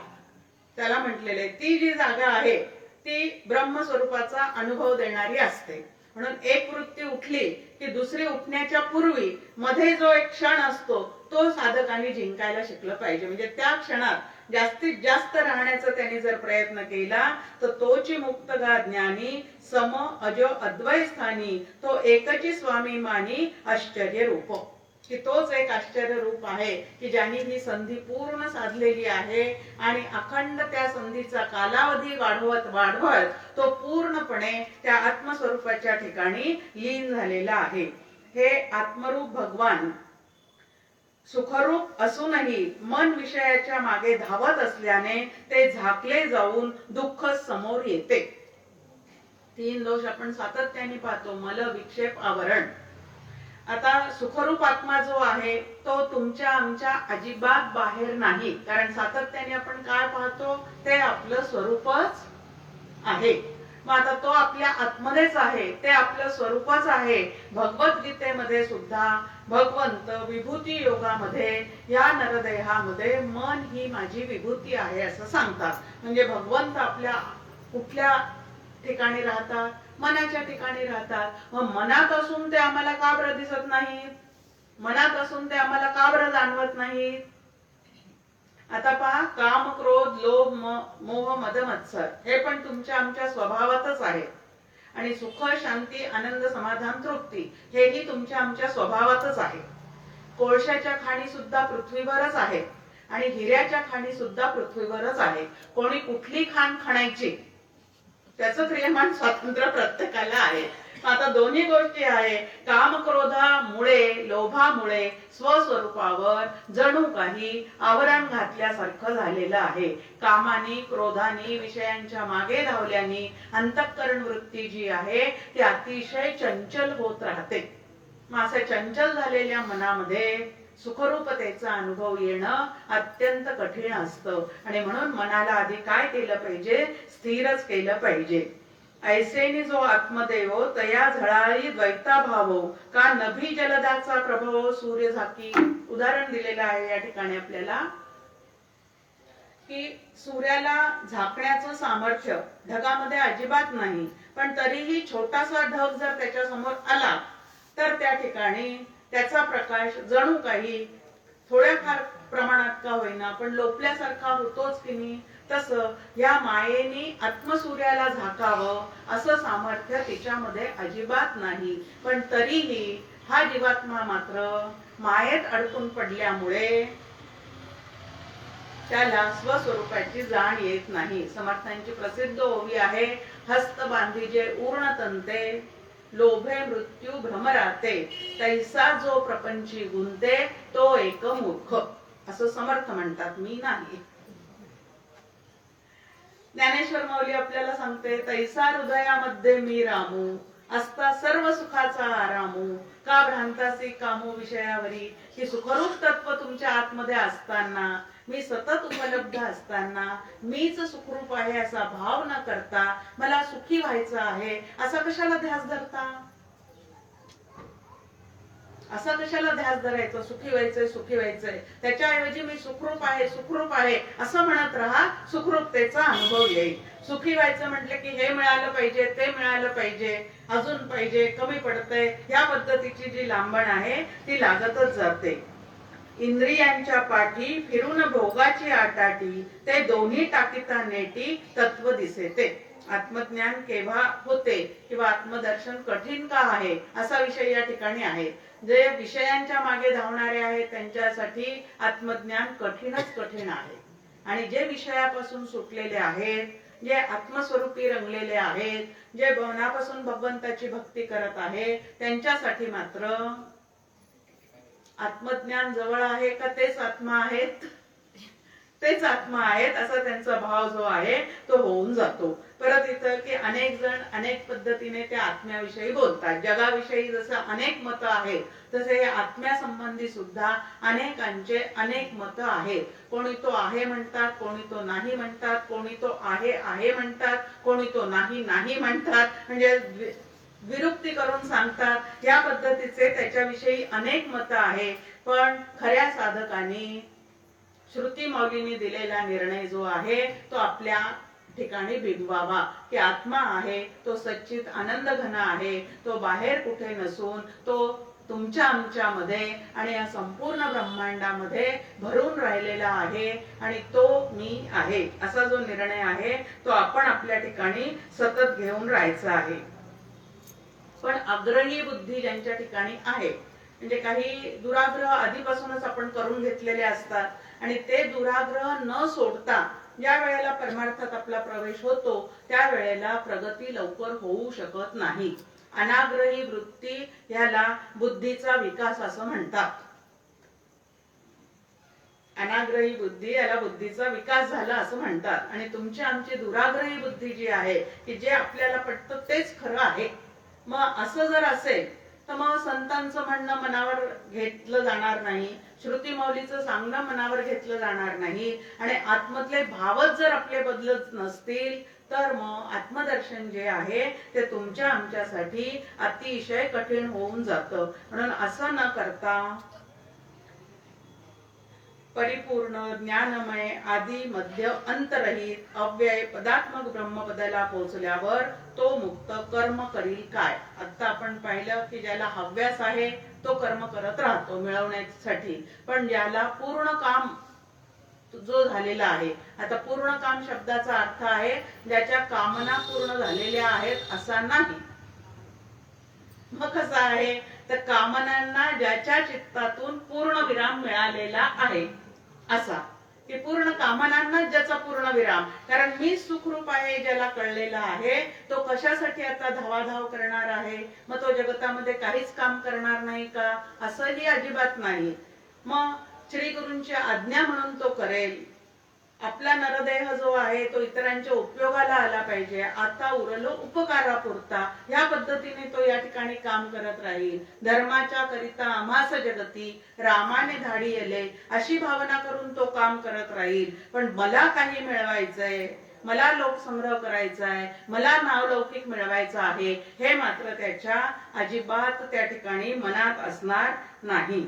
त्याला म्हटलेले, ती जी जागा आहे ती ब्रह्मस्वरूपाचा अनुभव देणारी असते. म्हणून एक वृत्ती उठली की दुसरी उठण्याच्या पूर्वी मध्ये जो एक क्षण असतो तो साधकाने जिंकायला शिकलं पाहिजे. म्हणजे त्या क्षणात जास्तीत जास्त राहण्याचा त्यांनी जर प्रयत्न केला तर तोची मुक्तगा ज्ञानी सम अज अद्वय स्थानी, तो एकची स्वामी मानी आश्चर्य रूप. की तोच एक आश्चर्य रूप आहे की ज्यांनी ही संधी पूर्ण साधलेली आहे, आणि अखंड त्या संधीचा कालावधी वाढवत तो पूर्णपणे त्या आत्मस्वरूपाच्या ठिकाणी लीन झालेला आहे. हे आत्मरूप भगवान सुखरूप असूनही मन विषयाच्या मागे धावत असल्याने ते झाकले जाऊन दुःख समोर येते. 3 दोष आपण सातत्याने पाहतो. मल, विक्षेप, आवरण. आता सुखरूप आत्मा जो आहे तो तुमच्या आमच्या अजिबात बाहेर नाही, कारण सातत्याने आपण काय पाहतो? ते आपलं स्वरूपच आहे. मग आता तो आपल्या आत्मनेच आहे, ते आपलं स्वरूपच आहे. भगवद्गीतेमध्ये सुद्धा भगवंत विभूती योगामध्ये या नरदेहामध्ये मन ही माझी विभूती आहे असं सांगतात. म्हणजे भगवंत आपल्या कुठल्या ठिकाणी राहतात? मनाच्या ठिकाणी राहतात. मग मनात असून ते आम्हाला का बरं दिसत नाहीत? मनात असून ते आम्हाला का बरं जाणवत नाहीत? आता पहा, काम, क्रोध, लोभ, मोह, मद, मत्सर हे पण तुमच्या आमच्या स्वभावातच आहे. आणि सुख, शांती, आनंद, समाधान, तृप्ती हेही तुमच्या आमच्या स्वभावातच आहे. कोळशाच्या खाणी सुद्धा पृथ्वीवरच आहे, आणि हिऱ्याच्या खाणी सुद्धा पृथ्वीवरच आहे. कोणी कुठली खाण खाण्याची त्याचं क्रियमान स्वातंत्र्य प्रत्येकाला आहे. आता दोन्ही गोष्टी आहे. काम क्रोधामुळे, लोभामुळे स्वस्वरूपावर जणू काही आवरण घातल्यासारखं झालेलं आहे. कामानी, क्रोधानी, विषयांच्या मागे धावल्याने अंतःकरण वृत्ती जी आहे ती अतिशय चंचल होत राहते. मग अशा चंचल झालेल्या मनामध्ये सुखरूपतेचा अनुभव येणं अत्यंत कठीण असतं. आणि म्हणून मनाला आधी काय केलं पाहिजे? स्थिरच केलं पाहिजे. ऐसेनी जो आत्मदेव तया झळाळी द्वैता भावो, का नभी जलदाचा प्रभाव सूर्य झाकी. उदाहरण दिलेलं आहे या ठिकाणी आपल्याला की सूर्याला झाकण्याचं सामर्थ्य ढगामध्ये अजिबात नाही, पण तरीही छोटासा ढग जर त्याच्या समोर आला तर त्या ठिकाणी त्याचा प्रकाश जणू काही थोड्याफार प्रमाणात का होईना पण लोपल्यासारखा होतोच की नाही. तसं या मायेने आत्मसूर्याला झाकावं असं सामर्थ्य तिच्यामध्ये अजिबात नाही, पण तरीही हा जीवात्मा मात्र मायेत अडकून पडल्यामुळे त्याला स्वस्वरूपाची जाण येत नाही. समर्थांची प्रसिद्ध ओवी आहे, हस्त बांधीजे ऊर्ण तंते, लोभे मृत्यू भ्रमराते, तैसा जो प्रपंची गुंते, तो एक मूर्ख. असं समर्थ म्हणतात, मी नाही. ज्ञानेश्वर माऊली आपल्याला सांगते, तैसा हृदयामध्ये मी रामू, असता सर्व सुखाचा आरामो, का भ्रांतासी कामो विषयावरी. की सुखरूप तत्व तुमच्या आतमध्ये असताना, मी सतत उपलब्ध असताना, मीच सुखरूप आहे असा भाव न करता, मला सुखी व्हायचं आहे असा कशाला ध्यास धरता? असा कशाला ध्यास धरायचा? सुखी व्हायचंय, सुखी व्हायचंय. त्याच्याऐवजी मी सुखरूप आहे, सुखरूप आहे असं म्हणत राहा, सुखरूपतेचा अनुभव येईल. सुखी व्हायचं म्हटलं की हे मिळालं पाहिजे, ते मिळालं पाहिजे, अजून पाहिजे, कमी पडतंय, या पद्धतीची जी लांबण आहे ती लागतच जाते. इंद्रियांच्या पाठी फिरून भोगाची आटाटी, ते दोन्ही टाकीता नेटी तत्व दिसेते. आत्मज्ञान केव्हा होते किंवा आत्मदर्शन कठीण का आहे असा विषय या ठिकाणी आहे. जे विषयांच्या मागे धावणारे आहेत त्यांच्यासाठी आत्मज्ञान कठीणच कठीण आहे. आणि जे विषयापासून सुटलेले आहेत, जे आत्मस्वरूपी रंगलेले आहेत, जे मनापासून भगवंताची भक्ती करत आहे, त्यांच्यासाठी मात्र आत्मज्ञान जवळ आहे का तेच आत्मा आहेत, तेच आत्मा आहेत असा त्यांचा भाव जो आहे तो होऊन जातो. परत इथं की अनेक जण अनेक पद्धतीने त्या आत्म्याविषयी बोलतात. जगाविषयी जसं अनेक मत आहेत तसे आत्म्यासंबंधी सुद्धा अनेकांचे अनेक मत आहेत. कोणी तो आहे म्हणतात, कोणी तो नाही म्हणतात, कोणी तो आहे आहे म्हणतात, कोणी तो नाही नाही म्हणतात, म्हणजे विरुक्ती करून सांगतात. या पद्धतीचे त्याच्याविषयी अनेक मत आहे. पण खऱ्या साधकांनी श्रुती माऊलींनी दिलेला निर्णय जो आहे तो आपल्या ठिकाणी बिंबावा की आत्मा आहे तो सच्चित आनंद घन आहे, तो बाहेर कुठे नसून तो तुमच्या आमच्यामध्ये आणि या संपूर्ण ब्रह्मांडामध्ये भरून राहिलेला आहे आणि तो मी आहे असा जो निर्णय आहे तो आपण आपल्या ठिकाणी सतत घेऊन राहायचा आहे. पण आग्रही बुद्धी ज्यांच्या ठिकाणी आहे, म्हणजे काही दुराग्रह आधीपासूनच आपण करून घेतलेले असतात आणि ते दुराग्रह न सोडता ज्या वेळेला परमार्थात आपला प्रवेश होतो त्या वेळेला प्रगती लवकर होऊ शकत नाही. अनाग्रही वृत्ती याला बुद्धीचा विकास असं म्हणतात. अनाग्रही बुद्धी याला बुद्धीचा विकास झाला असं म्हणतात. आणि तुमची आमची दुराग्रही बुद्धी जी आहे की जे आपल्याला पटतं तेच खरं आहे. मग असं जर असेल तर मग संतांचं म्हणणं मनावर घेतलं जाणार नाही, श्रुती माऊलीचं सांगणं मनावर घेतलं जाणार नाही आणि आत्मतले भावच जर आपले बदलत नसतील तर मग आत्मदर्शन जे आहे ते तुमच्या आमच्यासाठी अतिशय कठीण होऊन जातं. म्हणून असं न करता परिपूर्ण ज्ञानमय आदि मध्य अंतरहित अव्यय पदात्मक ब्रह्मपदाला पोहोचल्यावर तो मुक्त कर्म करील काय. आता आपण पाहिलं की ज्याला हव्यास आहे तो कर्म करत राहतो मिळवण्यासाठी, पण ज्याला पूर्ण काम जो झालेला आहे, आता पूर्ण काम शब्दाचा अर्थ आहे ज्याच्या कामना पूर्ण झालेल्या आहेत असा नाही. मग कसं आहे तर कामनांना ज्याच्या चित्तातून पूर्ण विराम मिळालेला आहे असा की पूर्ण कामनांना ज्याचा पूर्ण विराम. कारण मी सुखरूप आहे ज्याला कळलेला आहे तो कशासाठी आता धावाधाव करणार आहे, मग तो जगतामध्ये काहीच काम करणार नाही का, असंही अजिबात नाही. मग श्री गुरूंची आज्ञा म्हणून तो करेल. आपला नरदेह जो आहे तो इतरांच्या उपयोगाला आला पाहिजे, आता उरलो उपकारापुरता, या पद्धतीने तो या ठिकाणी काम करत राहील. धर्माच्या करिता आम्हास जगती रामाने धाडी येले अशी भावना करून तो काम करत राहील. पण मला काही मिळवायचंय, मला लोकसंग्रह करायचा आहे, मला नावलौकिक मिळवायचं आहे, हे मात्र त्याच्या अजिबात त्या ठिकाणी मनात असणार नाही.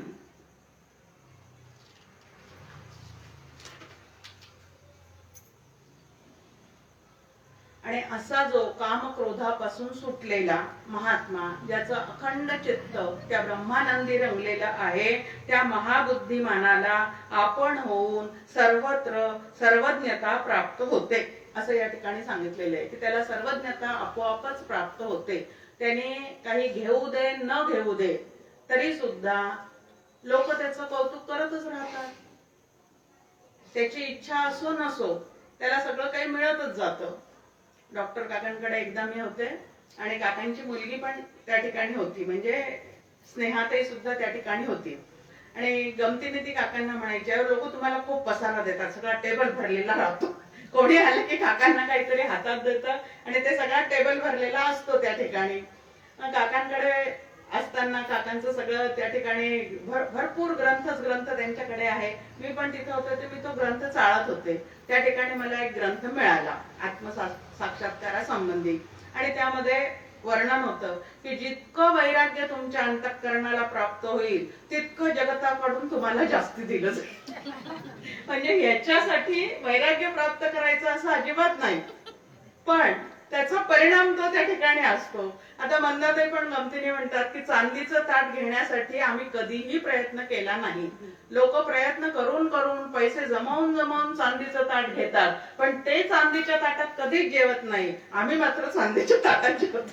आणि असा जो काम क्रोधापासून सुटलेला महात्मा ज्याचं अखंड चित्त त्या ब्रह्मानंदी रंगलेलं आहे त्या महाबुद्धिमानाला आपण होऊन सर्वत्र सर्वज्ञता प्राप्त होते असं या ठिकाणी सांगितलेलं आहे की त्याला सर्वज्ञता आपोआपच प्राप्त होते. त्याने काही घेऊ दे न घेऊ दे तरी सुद्धा लोक त्याचं कौतुक करतच राहतात. त्याची इच्छा असो नसो त्याला सगळं काही मिळतच जातं. डॉक्टर काकांकडे एकदा मी होते आणि काकांची मुलगी पण त्या ठिकाणी होती, म्हणजे स्नेहाताई सुद्धा त्या ठिकाणी होती. आणि गमतीने ती काकांना म्हणायची, लोक तुम्हाला खूप पसारा देतात, सगळा टेबल भरलेला राहतो. कोणी आले की काकांना काहीतरी हातात देतं आणि ते सगळा टेबल भरलेला असतो त्या ठिकाणी. काकांकडे असताना काकांचं सगळं त्या ठिकाणी भरपूर ग्रंथ त्यांच्याकडे आहे. मी पण तिथे होते तर मी तो ग्रंथ चाळत होते. त्या ठिकाणी मला एक ग्रंथ मिळाला आत्मसाक्षात्कारासंबंधी, आणि त्यामध्ये वर्णन होतं की जितकं वैराग्य तुमच्या अंतःकरणाला प्राप्त होईल तितकं जगताकडून तुम्हाला जास्ती दिलं जाईल. म्हणजे याच्यासाठी वैराग्य प्राप्त करायचं असं अजिबात नाही, पण त्याचा परिणाम तो त्या ठिकाणी असतो. आता मंदाताई पण गमतीने म्हणतात की चांदीचं ताट घेण्यासाठी आम्ही कधीही प्रयत्न केला नाही. लोक प्रयत्न करून करून पैसे जमवून चांदीचं ताट घेतात, पण ते चांदीच्या ताटात कधीच जेवत नाही. आम्ही मात्र चांदीच्या ताटात जेवतो.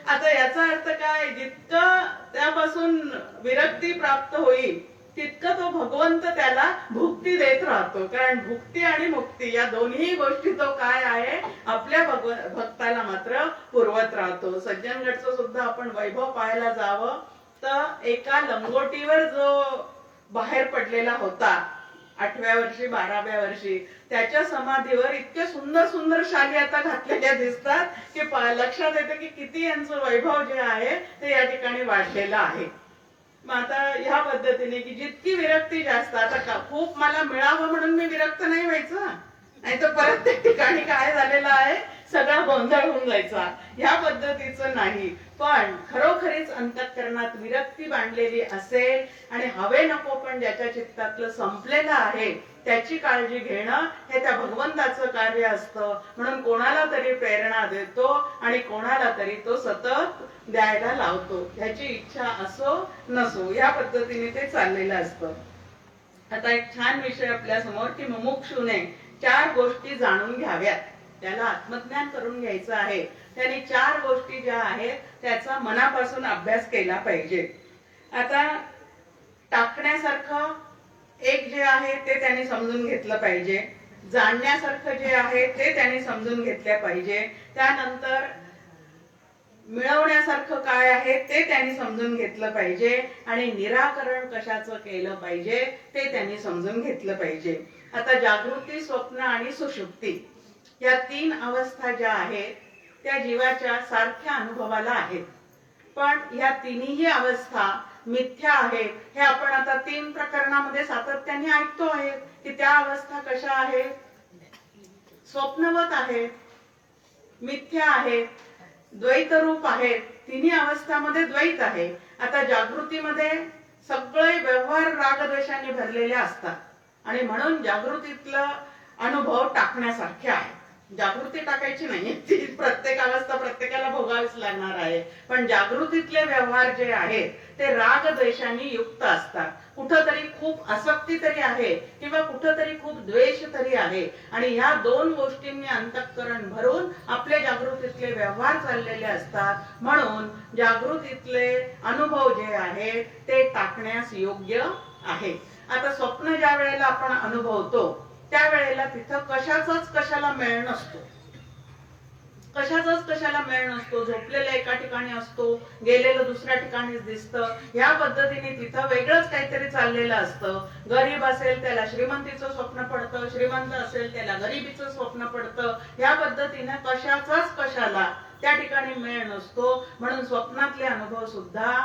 आता याचा अर्थ काय, जितकं त्यापासून विरक्ती प्राप्त होईल तितकं तो भगवंत त्याला भुक्ती देत राहतो. कारण भुक्ती आणि मुक्ती या दोन्ही गोष्टी तो काय आहे, आपल्या भक्ताला मात्र पुरवत राहतो. सज्जनगडचं सुद्धा आपण वैभव पाहायला जावं तर एका लंगोटीवर जो बाहेर पडलेला होता 8व्या वर्षी 12व्या वर्षी, त्याच्या समाधीवर इतके सुंदर सुंदर शाली आता घातलेल्या दिसतात की लक्षात येतं की किती यांचं वैभव जे आहे ते या ठिकाणी वाढलेलं आहे. मग आता ह्या पद्धतीने की जितकी विरक्ती जास्त, आता खूप मला मिळावं म्हणून मी विरक्त नाही व्हायचं, नाही तर परत त्या ठिकाणी काय झालेलं आहे, सगळा गोंधळ होऊन जायचा. ह्या पद्धतीचं नाही, पण खरोखरीच अंतःकरणात विरक्ती बांधलेली असेल आणि हवे नको पण ज्याच्या चित्तातलं संपलेलं आहे त्याची काळजी घेणं हे त्या भगवंताचं कार्य असतं. म्हणून कोणाला तरी प्रेरणा देतो आणि कोणाला तरी तो सतत द्यायला लावतो, ह्याची इच्छा असो नसो, या पद्धतीने ते चाललेलं असतं. आता एक छान विषय आपल्या समोर की मुमुक्षुने 4 गोष्टी जाणून घ्याव्यात. त्याला आत्मज्ञान करून घ्यायचं आहे, त्याने 4 गोष्टी ज्या आहेत त्याचा मनापासून अभ्यास केला पाहिजे. आता टाकण्यासारखं एक जे आहे ते त्यांनी समजून घेतलं पाहिजे, जाणण्यासारखं जे आहे ते त्यांनी समजून घेतलं पाहिजे, त्यानंतर मिळवण्यासारखं काय आहे ते त्यांनी समजून घेतलं पाहिजे, आणि निराकरण कशाचं केलं पाहिजे ते त्यांनी समजून घेतलं पाहिजे. आता जागृती, स्वप्न आणि सुषुप्ती या 3 अवस्था ज्या आहेत त्या जीवाच्या सारख्या अनुभवाला आहेत, पण ह्या तिन्ही अवस्था मिथ्या आहेत. हे आपण आता 3 प्रकरणामध्ये सातत्याने ऐकतो आहे की त्या अवस्था कशा आहेत, स्वप्नवत आहेत, मिथ्या आहेत, द्वैत रूप आहेत. तिन्ही अवस्थामध्ये द्वैत आहे. आता जागृतीमध्ये सगळे व्यवहार रागद्वेषाने भरलेले असतात आणि म्हणून जागृतीतलं अनुभव टाकण्यासारखे आहे. जागृती टाकायची नाही, ती प्रत्येक अवस्था प्रत्येकाला भोगावीच लागणार आहे, पण जागृतीतले व्यवहार जे आहेत ते रागद्वेषाने युक्त असतात. कुठंतरी खूप आसक्ती तरी आहे किंवा कुठंतरी खूप द्वेष तरी आहे, आणि ह्या 2 गोष्टींनी अंतःकरण भरून आपले जागृतीतले व्यवहार चाललेले असतात. म्हणून जागृतीतले अनुभव जे आहेत ते टाकण्यास योग्य आहे. आता स्वप्न ज्या वेळेला आपण अनुभवतो त्यावेळेला तिथं कशाला मेळ नसतो, कशाला मेळ नसतो. झोपलेला एका ठिकाणी असतो, गेलेलं दुसऱ्या ठिकाणीच दिसतं. ह्या पद्धतीने तिथं वेगळंच काहीतरी चाललेलं असतं. गरीब असेल त्याला श्रीमंतीचं स्वप्न पडतं, श्रीमंत असेल त्याला गरिबीचं स्वप्न पडतं. ह्या पद्धतीने कशाला त्या ठिकाणी मेळ नसतो. म्हणून स्वप्नातले अनुभव सुद्धा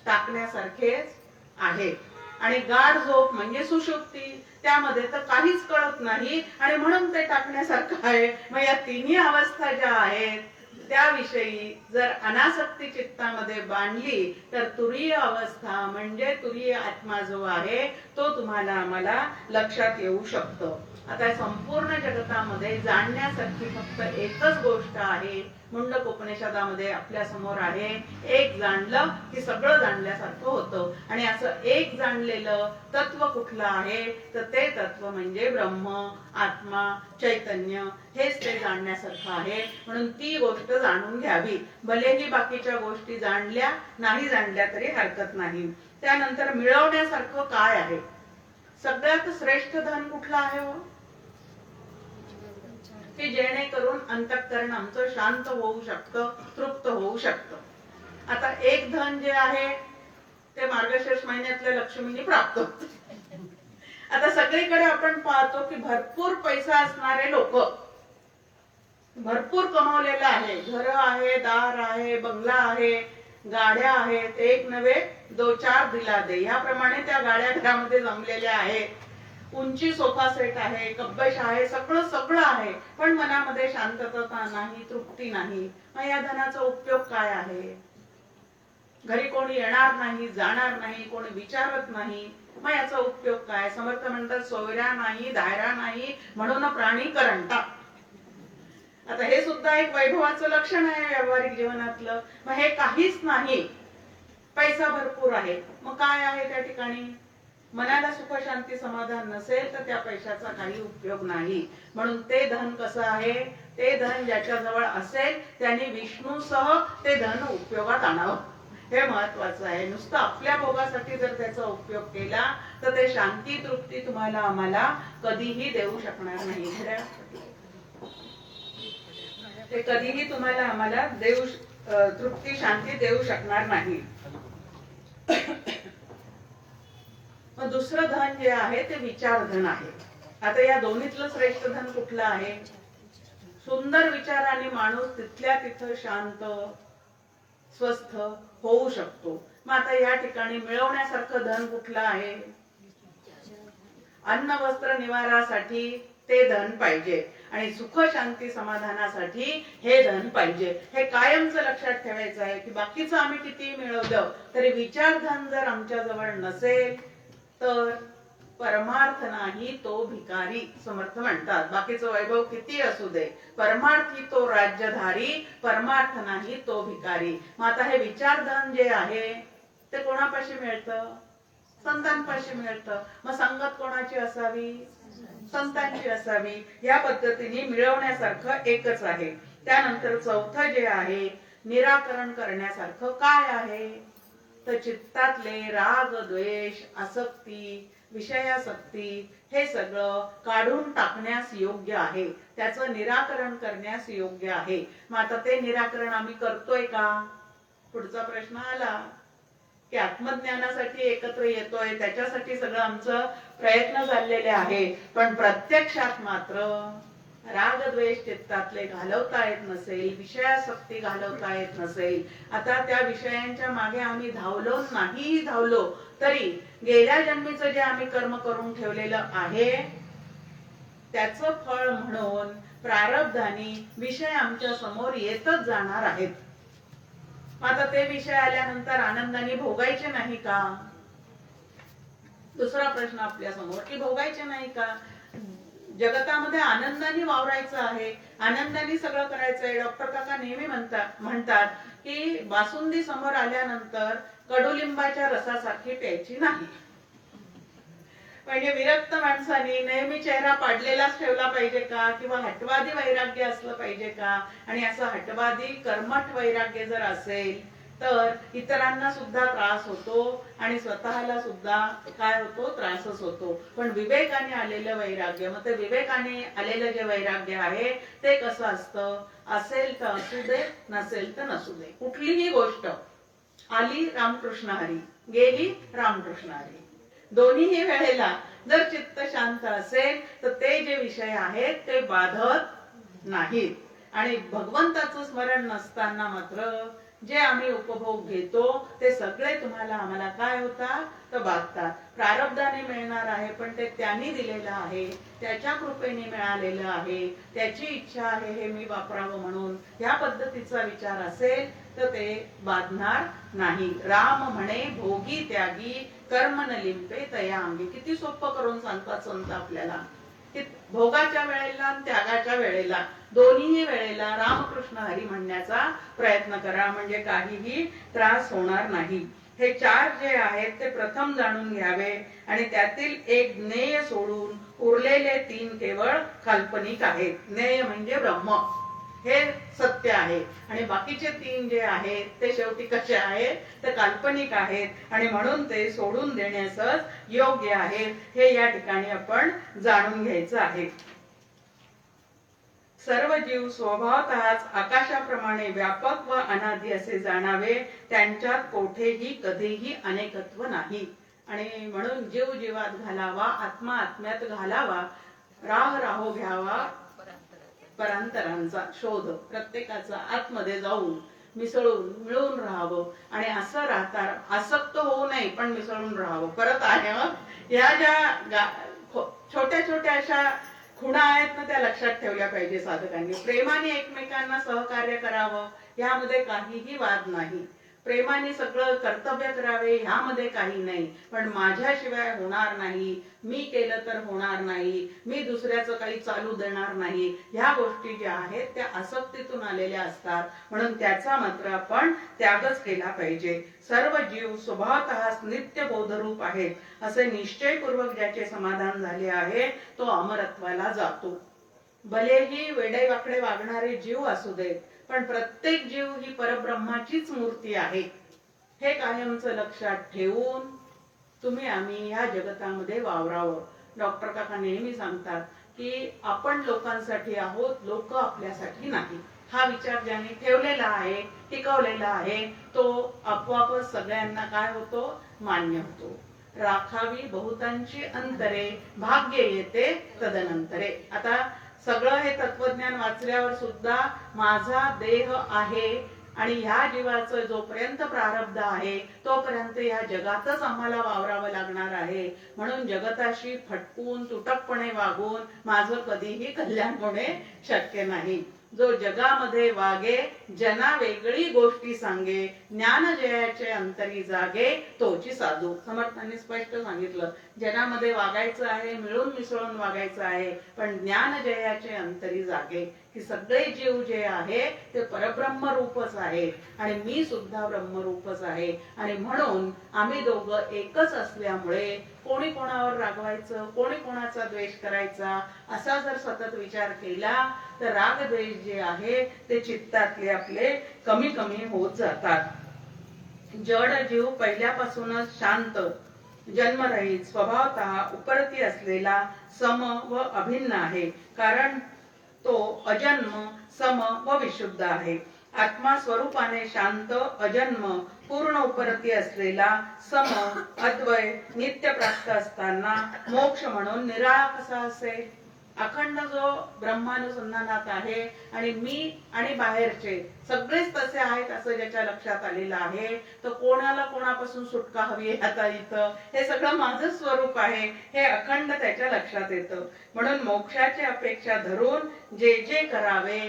टाकण्यासारखेच आहेत. आणि गाढ झोप म्हणजे सुषुप्ती, त्यामध्ये तर काहीच कळत नाही आणि म्हणून ते टाकण्यासारखं आहे. मग या तिन्ही अवस्था ज्या आहेत त्याविषयी जर अनासक्ती चित्तामध्ये बांधली तर तुरीय अवस्था म्हणजे तुरीय आत्मा जो आहे तो तुम्हाला आम्हाला लक्षात येऊ शकतो. आता संपूर्ण जगतामध्ये जाणण्यासारखी फक्त एकच गोष्ट आहे, मुंडक उपनिषदामध्ये आपल्या समोर आहे. एक जाणलं की सगळं जाणल्यासारखं होतं, आणि असं एक जाणलेलं तत्व कुठलं आहे तर ते तत्व म्हणजे ब्रह्म, आत्मा, चैतन्य, हेच ते जाणण्यासारखं आहे. म्हणून ती गोष्ट जाणून घ्यावी. भलेही बाकीच्या गोष्टी जाणल्या नाही जाणल्या तरी हरकत नाही. त्यानंतर मिळवण्यासारखं काय आहे, सगळ्यात श्रेष्ठ धन कुठलं आहे हो, की जेणेकरून अंतःकरण आमचं शांत होऊ शकतं, तृप्त होऊ शकतं. आता एक धन जे आहे ते मार्गशीर्ष महिन्यातल्या लक्ष्मीने प्राप्त होत. आता सगळीकडे आपण पाहतो की भरपूर पैसा असणारे लोक भरपूर कमावलेलं आहे, घर आहे, दार आहे, बंगला आहे, गाड्या आहेत, एक नव्हे दो चार दिला दे, याप्रमाणे त्या गाड्या घरामध्ये जमलेल्या आहेत. उंची सोफा सेट आहे, कब्बश आहे, सगळं सगळं आहे, पण मनामध्ये शांतता नाही, तृप्ती नाही. मग या धनाचा उपयोग काय आहे? घरी कोणी येणार नाही, जाणार नाही, कोणी विचारत नाही, मग याचा उपयोग काय? समर्थ म्हणतात सोयऱ्या नाही, दायरा नाही, म्हणून प्राणी करंटा. आता हे सुद्धा एक वैभवाचं लक्षण आहे व्यावहारिक जीवनातलं. मग हे काहीच नाही, पैसा भरपूर आहे, मग काय आहे त्या ठिकाणी? मनाला सुख शांती समाधान नसेल तर त्या पैशाचा काही उपयोग नाही. म्हणून ते धन कसं आहे? ते धन ज्याच्याजवळ असेल त्यांनी विष्णूसह ते धन उपयोगात आणावं, हे महत्वाचं आहे. नुसतं आपल्या भोगासाठी जर त्याचा उपयोग केला तर ते शांती तृप्ती तुम्हाला आम्हाला कधीही देऊ शकणार नाही. ते कधीही तुम्हाला आम्हाला देऊ तृप्ती शांती देऊ शकणार नाही. मग दुसरं धन जे आहे ते विचार धन आहे. आता या दोन्हीतलं श्रेष्ठ धन कुठलं आहे? सुंदर विचाराने माणूस तिथल्या तिथं शांत स्वस्थ होऊ शकतो. मग आता या ठिकाणी मिळवण्यासारखं धन कुठलं आहे? अन्न वस्त्र निवारासाठी ते धन पाहिजे आणि सुख शांती समाधानासाठी हे धन पाहिजे. हे कायमचं लक्षात ठेवायचं आहे की बाकीचं आम्ही किती मिळवलं तरी विचार धन जर आमच्या जवळ नसेल तर परमार्थ नाही तो भिकारी. समर्थ म्हणतात बाकीचं वैभव किती असू दे, परमार्थी तो राज्यधारी, परमार्थ नाही तो भिकारी. मग आता हे विचारधन जे आहे ते कोणापाशी मिळतं? संतांपाशी मिळतं. मग संगत कोणाची असावी? संतांची असावी. या पद्धतीने मिळवण्यासारखं एकच आहे. त्यानंतर चौथं जे आहे निराकरण करण्यासारखं काय आहे? तर चित्तातले राग द्वेष आसक्ती विषयासक्ती हे सगळं काढून टाकण्यास योग्य आहे, त्याचं निराकरण करण्यास योग्य आहे. मग आता ते निराकरण आम्ही करतोय का? पुढचा प्रश्न आला की आत्मज्ञानासाठी एकत्र येतोय, त्याच्यासाठी सगळं आमचं प्रयत्न चाललेले आहे, पण प्रत्यक्षात मात्र राग द्वेष चित्तातले घालवता येत नसेल, विषयासक्ती घालवता येत नसेल, आता त्या विषयांच्या मागे आम्ही धावलो नाही धावलो तरी गेल्या जन्मीचं जे आम्ही कर्म करून ठेवलेलं आहे त्याचं फळ म्हणून प्रारब्धाने विषय आमच्या समोर येतच जाणार आहेत. आता ते विषय आल्यानंतर आनंदाने भोगायचे नाही का? दुसरा प्रश्न आपल्या समोर की भोगायचे नाही का? जगतामध्ये आनंदाने वावरायचं आहे, आनंदाने सगळं करायचं आहे. डॉक्टर काका नेहमी म्हणतात की बासुंदी समोर आल्यानंतर कडुलिंबाच्या रसासारखी प्यायची नाही. म्हणजे विरक्त माणसाने नेहमी चेहरा पाडलेलाच ठेवला पाहिजे का? किंवा हटवादी वैराग्य असलं पाहिजे का? आणि असं हटवादी कर्मठ वैराग्य जर असेल तर इतरांना सुद्धा त्रास होतो आणि स्वतःला सुद्धा काय होतो? त्रासच होतो. पण विवेकाने आलेलं वैराग्य, मग ते विवेकाने आलेलं जे वैराग्य आहे ते कसं असतं? असेल तर असू दे, नसेल तर नसू दे, कुठलीही गोष्ट आली रामकृष्ण हरी, गेली रामकृष्ण हरी, दोन्हीही वेळेला जर चित्त शांत असेल तर ते जे विषय आहेत ते बाधत नाहीत. आणि भगवंताचं स्मरण नसताना मात्र जे आम्ही उपभोग घेतो ते सगळे तुम्हाला आम्हाला काय होतात? तर बाधतात. प्रारब्धाने मिळणार आहे पण ते त्यांनी दिलेलं आहे, त्याच्या कृपेने मिळालेलं आहे, त्याची इच्छा आहे हे मी वापरावं म्हणून या पद्धतीचा विचार असेल तर ते बाधणार नाही. राम म्हणे भोगी त्यागी कर्म न लिंपे तया अंगी. किती सोपं करून सांगतात संत आपल्याला की भोगाच्या वेळेला आणि त्यागाच्या वेळेला दोन्ही वेळेला रामकृष्ण हरी म्हणण्याचा प्रयत्न करा, म्हणजे काहीही त्रास होणार नाही. हे चार जे आहेत ते प्रथम जाणून घ्यावे आणि त्यातील एक ज्ञेय सोडून उरलेले तीन केवळ काल्पनिक आहेत. ज्ञेय म्हणजे ब्रह्म, हे सत्य आहे आणि बाकीचे तीन जे आहेत ते शेवटी कसे आहेत? ते काल्पनिक आहेत आणि म्हणून ते सोडून देण्यासच योग्य आहे. हे या ठिकाणी आपण जाणून घ्यायचं आहे. सर्व जीव स्वभावतःच आकाशाप्रमाणे व्यापक व अनादि असे जाणावे, त्यांच्यात कोठेही कधीही अनेकत्व नाही. आणि म्हणून जीव जीवात घालावा, आत्मा आत्म्यात घालावा, राह राहो घ्यावा परांतरांचा शोध, प्रत्येकाचा आतमध्ये जाऊन मिसळून मिळून राहावं आणि असं राहता आसक्त होऊ नये पण मिसळून राहावं. परत आहे या ज्या छोट्या छोट्या अशा खुणा आहेत ना त्या लक्षात ठेवल्या पाहिजे साधकांनी. प्रेमाने एकमेकांना सहकार्य करावं यामध्ये काहीही वाद नाही. प्रेमाने सगळं कर्तव्य करावे ह्यामध्ये काही नाही. पण माझ्याशिवाय होणार नाही, मी केलं तर होणार नाही, मी दुसऱ्याचं काही चालू देणार नाही, ह्या गोष्टी ज्या आहेत त्या आसक्तीतून आलेल्या असतात. म्हणून त्याचा मात्र आपण त्यागच केला पाहिजे. सर्व जीव स्वभावतः नित्य बोधरूप आहेत असे निश्चयपूर्वक ज्याचे समाधान झाले आहे तो अमरत्वाला जातो. भलेही वेडेवाकडे वागणारे जीव असू देत पण प्रत्येक जीव ही परब्रह्माचीच मूर्ती आहे. हे कायमचं लक्षात ठेवून तुम्ही आम्ही या जगतामध्ये वावरावं. डॉक्टर काका नेहमी सांगतात की आपण लोकांसाठी आहोत, लोक आपल्यासाठी नाही. हा विचार ज्याने ठेवलेला आहे, टिकवलेला आहे, तो आपोआपच सगळ्यांना काय होतो, मान्य होतो. राखावी बहुतांची अंतरे, भाग्य येते तदनंतरे. आता सगळं हे तत्वज्ञान वाचल्यावर सुद्धा माझा देह आहे आणि ह्या जीवाचं जोपर्यंत प्रारब्ध आहे तोपर्यंत या जगातच आम्हाला वावरावं लागणार आहे. म्हणून जगताशी फटकून तुटकपणे वागून माझं कधीही कल्याण होणे शक्य नाही. जो जगामध्ये वागे जना वेगळी गोष्टी सांगे, ज्ञान जयाचे अंतरी जागे तोची साधू. समर्थांनी स्पष्ट सांगितलं जनामध्ये वागायचं आहे, मिळून मिसळून वागायचं आहे, पण ज्ञान जयाचे अंतरी जागे. की सगळे जीव जे आहे ते परब्रह्म रूपच आहे आणि मी सुद्धा ब्रह्मरूपच आहे. आणि म्हणून आम्ही दोघं एकच असल्यामुळे कोणी कोणावर रागवायचं, कोणी कोणाचा द्वेष करायचा असा जर सतत विचार केला तर राग द्वेष जे आहे ते चित्तातले आपले कमी कमी होत जातात. जड जीव पहिल्यापासूनच शांत, जन्मरहित, स्वभावतः उपरती असलेला सम व अभिन्न आहे. कारण तो अजन्म, सम व विशुद्ध आहे. आत्मा स्वरूपाने शांत, अजन्म, पूर्ण उपरती असलेला, सम, अद्वय, नित्य प्राप्त असताना मोक्ष म्हणून निराळा कसा असेल? अखंड जो ब्रह्मानुसंधानात आहे आणि मी आणि बाहेरचे सगळेच तसे आहेत असं ज्याच्या लक्षात आलेलं आहे तर कोणाला कोणापासून सुटका हवी आता इथं हे सगळं माझं स्वरूप आहे हे अखंड त्याच्या लक्षात येतं. म्हणून मोक्षाची अपेक्षा धरून जे जे करावे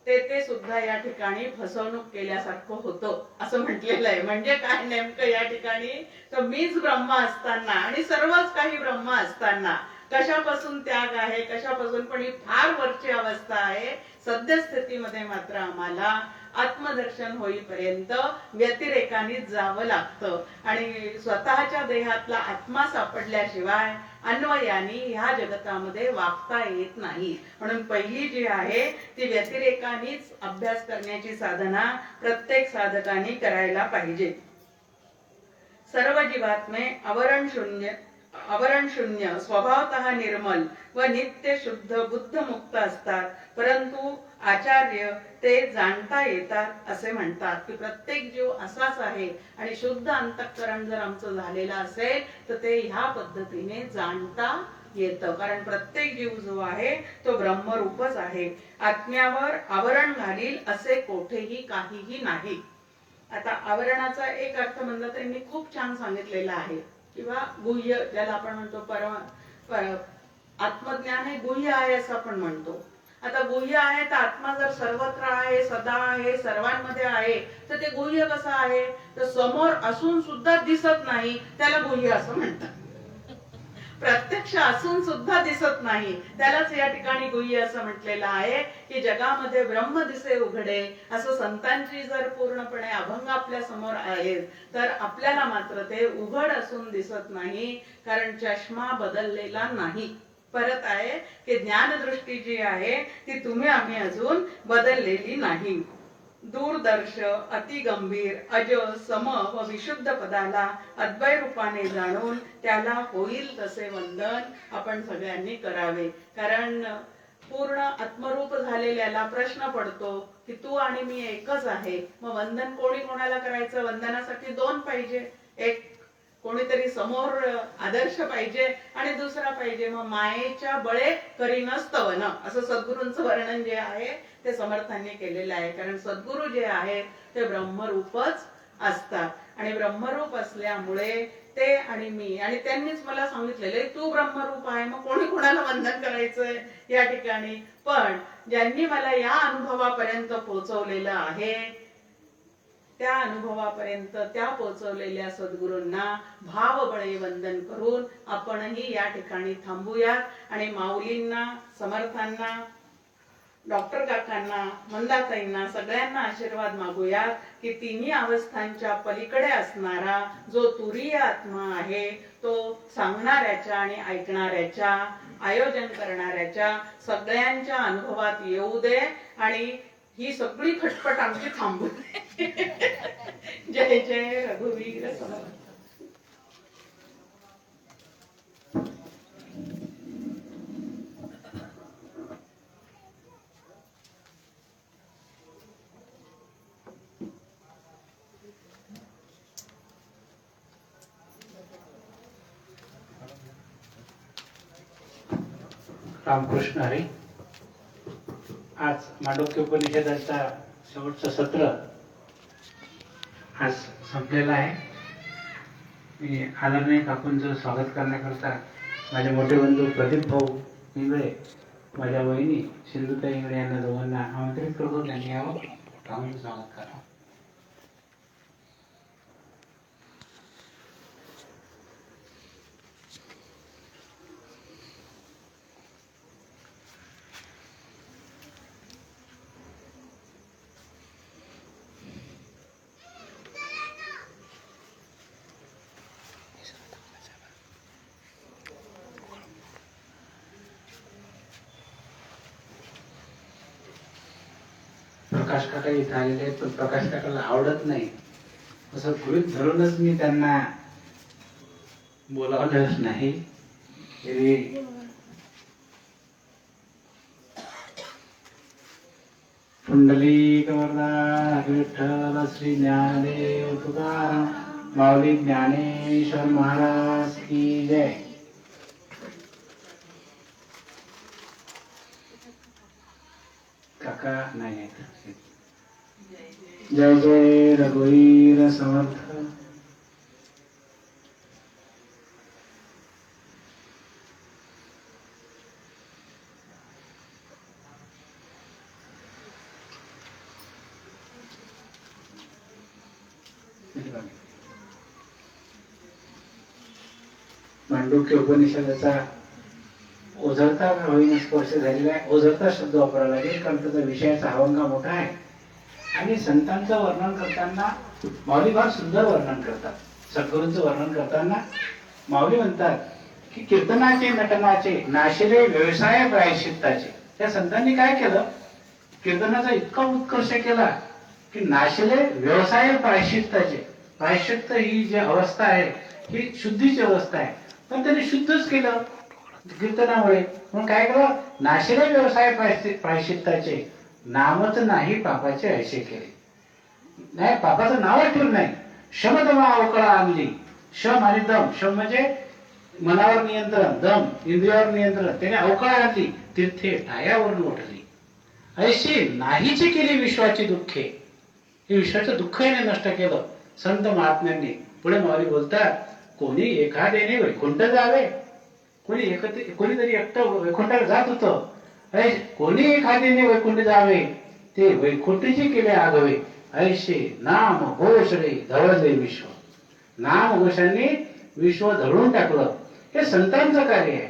ते सुद्धा या ठिकाणी फसवणूक केल्यासारखं होतं असं म्हटलेलं आहे. म्हणजे काय नेमकं या ठिकाणी तर मीच ब्रह्म असताना आणि सर्वच काही ब्रह्म असताना कशापासून त्याग आहे, कशापासून, पण ही फार वरची अवस्था आहे. सद्यस्थितीमध्ये मात्र आम्हाला आत्मदर्शन होईपर्यंत व्यतिरेकानेच जावं लागतं आणि स्वतःच्या देहातला आत्मा सापडल्याशिवाय अन्वयाने ह्या जगतामध्ये वागता येत नाही. म्हणून पहिली जी आहे ती व्यतिरेकानेच अभ्यास करण्याची साधना प्रत्येक साधकाने करायला पाहिजे. सर्व जीवात्मे आवरण शून्य, स्वभावतः निर्मल व नित्य शुद्ध बुद्ध मुक्त असतात. परंतु आचार्य ते जाणता येतात असे म्हणतात की प्रत्येक जीव असाच आहे आणि शुद्ध अंतःकरण जर आमचं झालेलं असेल तर ते ह्या पद्धतीने जाणता येतं. कारण प्रत्येक जीव जो आहे तो ब्रह्मरूपच आहे. आत्म्यावर आवरण घालील असे कोठेही काहीही नाही. आता आवरणाचा एक अर्थ म्हणला तर मी खूप छान सांगितलेला आहे किंवा गुह्य ज्याला आपण म्हणतो आत्मज्ञान हे गुह्य आहे असं आपण म्हणतो. आता गुह्य आहे तर आत्मा जर सर्वत्र आहे, सदा आहे, सर्वांमध्ये आहे तर ते गुह्य कसं आहे तर समोर असून सुद्धा दिसत नाही त्याला गुह्य असं म्हणतात. प्रत्यक्ष असून सुद्धा दिसत नाही त्यालाच या ठिकाणी गुह्य असं म्हटलेलं आहे की जगामध्ये ब्रह्म दिसे उघडे असं संतांची जर पूर्णपणे अभंग आपल्या समोर आहेत तर आपल्याला मात्र ते उघड असून दिसत नाही कारण चष्मा बदललेला नाही. परत आहे की ज्ञानदृष्टी जी आहे ती तुम्ही आम्ही अजून बदललेली नाही. दूरदर्श, अति गंभीर, अज, सम व विशुद्ध पदाला अद्वय रूपाने जाणून त्याला होईल तसे वंदन आपण सगळ्यांनी करावे. कारण पूर्ण आत्मरूप झालेल्याला प्रश्न पडतो की तू आणि मी एकच आहे, मग वंदन कोणी कोणाला करायचं? वंदनासाठी दोन पाहिजे, एक कोणीतरी समोर आदर्श पाहिजे आणि दुसरा पाहिजे. मग मायेच्या बळे करी नसतव न, असं सद्गुरूंचं वर्णन जे आहे ते समर्थांनी केलेलं आहे. कारण सद्गुरू जे आहेत ते ब्रह्मरूपच असतात आणि ब्रह्मरूप असल्यामुळे ते आणि मी, आणि त्यांनीच मला सांगितलेले तू ब्रह्मरूप आहे, मग कोणी कोणाला वंदन करायचंय या ठिकाणी. पण ज्यांनी मला या अनुभवापर्यंत पोहोचवलेलं आहे, त्या अनुभवापर्यंत त्या पोहोचवलेल्या सद्गुरूंना भावबळे वंदन करून आपणही या ठिकाणी थांबूयात आणि माऊलींना, समर्थांना, डॉक्टर काकांना, मंदाताईंना सगळ्यांना आशीर्वाद मागूयात की तिन्ही अवस्थांच्या पलीकडे असणारा जो तुरीय आत्मा आहे तो सांगणाऱ्याच्या आणि ऐकणाऱ्याच्या, आयोजन करणाऱ्याच्या सगळ्यांच्या अनुभवात येऊ दे आणि ही सगळी खटपट आमची थांबू दे. जय जय रघुवीर समर्थ. रामकृष्ण हरी. आज मांडव्य उपनिषदाचा शेवटचं सत्र आज संपलेलं आहे. मी आदरणीय काकूंचं स्वागत करण्याकरता माझे मोठे बंधू प्रदीप भाऊ इंगळे, माझ्या वहिनी सिंधुताई इंगळे यांना दोघांना आमंत्रित करतो. त्यांनी यावं, काकूंचं स्वागत करा. प्रकाश काका इथे आलेले आहेत, पण प्रकाश काकाला आवडत नाही असं गृहीत धरूनच मी त्यांना बोलावलंच नाही. पुंडलिक वरदा विठ्ठल श्री ज्ञानदेव तुकाराम माऊली ज्ञानेश्वर महाराज की जय. काका नाही आहेत. जय जय रघुवीर समर्थ. मांडुक्य उपनिषदाचा ओझरता होईन स्पर्श झालेला आहे. ओझरता शब्द वापरावा लागेल कारण त्याचा विषयाचा हवंगा मोठा आहे आणि संतांचं वर्णन करताना माऊली फार सुंदर वर्णन करतात. सद्गुरूंचं वर्णन करताना माऊली म्हणतात की कीर्तनाचे, नटनाचे नाशिले व्यवसाय प्रायश्चित्ताचे. त्या संतांनी काय केलं, कीर्तनाचा इतका उत्कर्ष केला की नाशिले व्यवसाय प्रायश्चित्ताचे. प्रायश्चित्त ही जी अवस्था आहे ही शुद्धीची अवस्था आहे, पण त्यांनी शुद्धच केलं कीर्तनामुळे. म्हणून काय केलं, नाशिले व्यवसाय प्रायश्चित्ताचे, नामच नाही पापाचे ऐसे केले. नाही, पापाचं नाव ठेवलं नाही. शमदमा अवकळा आणली. शम आणि दम. शम म्हणजे मनावर नियंत्रण, दम इंद्रियावर नियंत्रण. त्याने अवकळा आणली, तीर्थे टायावरून उठली. ऐशी नाहीची केली विश्वाची दुःखे. हे विश्वाचं दुःख याने नष्ट केलं संत महात्म्यांनी. पुढे माऊली बोलतात, कोणी एखाद्याने वैकुंठ जावे, कोणीतरी एकटं वैकुंठाला जात होतं. कोणी एखाद्याने वैकुंठ जावे, ते वैकुंठीचे केले आगवे. ऐशे नाम घोष रे धवळले विश्व. नाम घोषांनी विश्व धरून टाकलं. हे संतांचं कार्य आहे.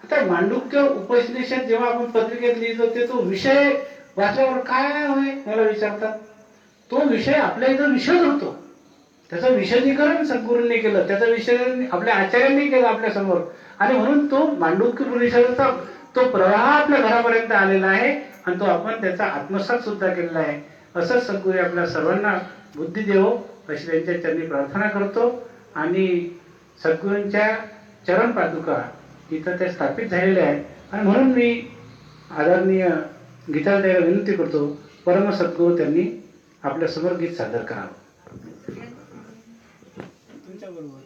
आता मांडुक्य उपनिषद जेव्हा आपण पत्रिकेत लिहितो ते तो विषय वाचल्यावर काय होय मला विचारतात. तो विषय आपल्या इथं विषद होतो. त्याचं विशदीकरण सद्गुरूंनी केलं, त्याचा विषय आपल्या आचार्यांनी केलं आपल्या समोर. आणि म्हणून तो मांडुक्य उपनिषदाचा तो प्रवाह आपल्या घरापर्यंत आलेला आहे आणि तो आपण त्याचा आत्मसात सुद्धा केलेला आहे. असंच सद्गुरू आपल्या सर्वांना बुद्धी देवो अशी त्यांच्या चरणी प्रार्थना करतो. आणि सद्गुरूंच्या चरण पादुका इथं त्या स्थापित झालेल्या आहेत आणि म्हणून मी आदरणीय गीताताईला विनंती करतो, परम सद्गुरू त्यांनी आपल्या समोर गीत सादर करावं. तुमच्या बरोबर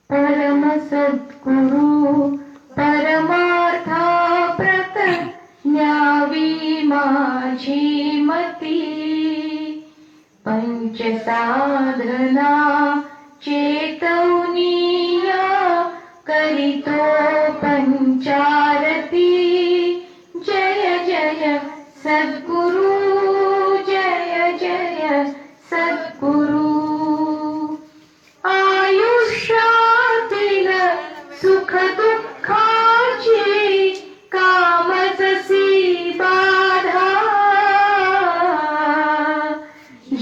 परम सद्गुरु परमार्था प्रत न्यावी माझी मती पंच साधना चेतवनिया करितो पंचारती जय जय सद्गुरु जय जय सद्गुरु आयुष्यातील सुख दुःखाची कामजसी बाधा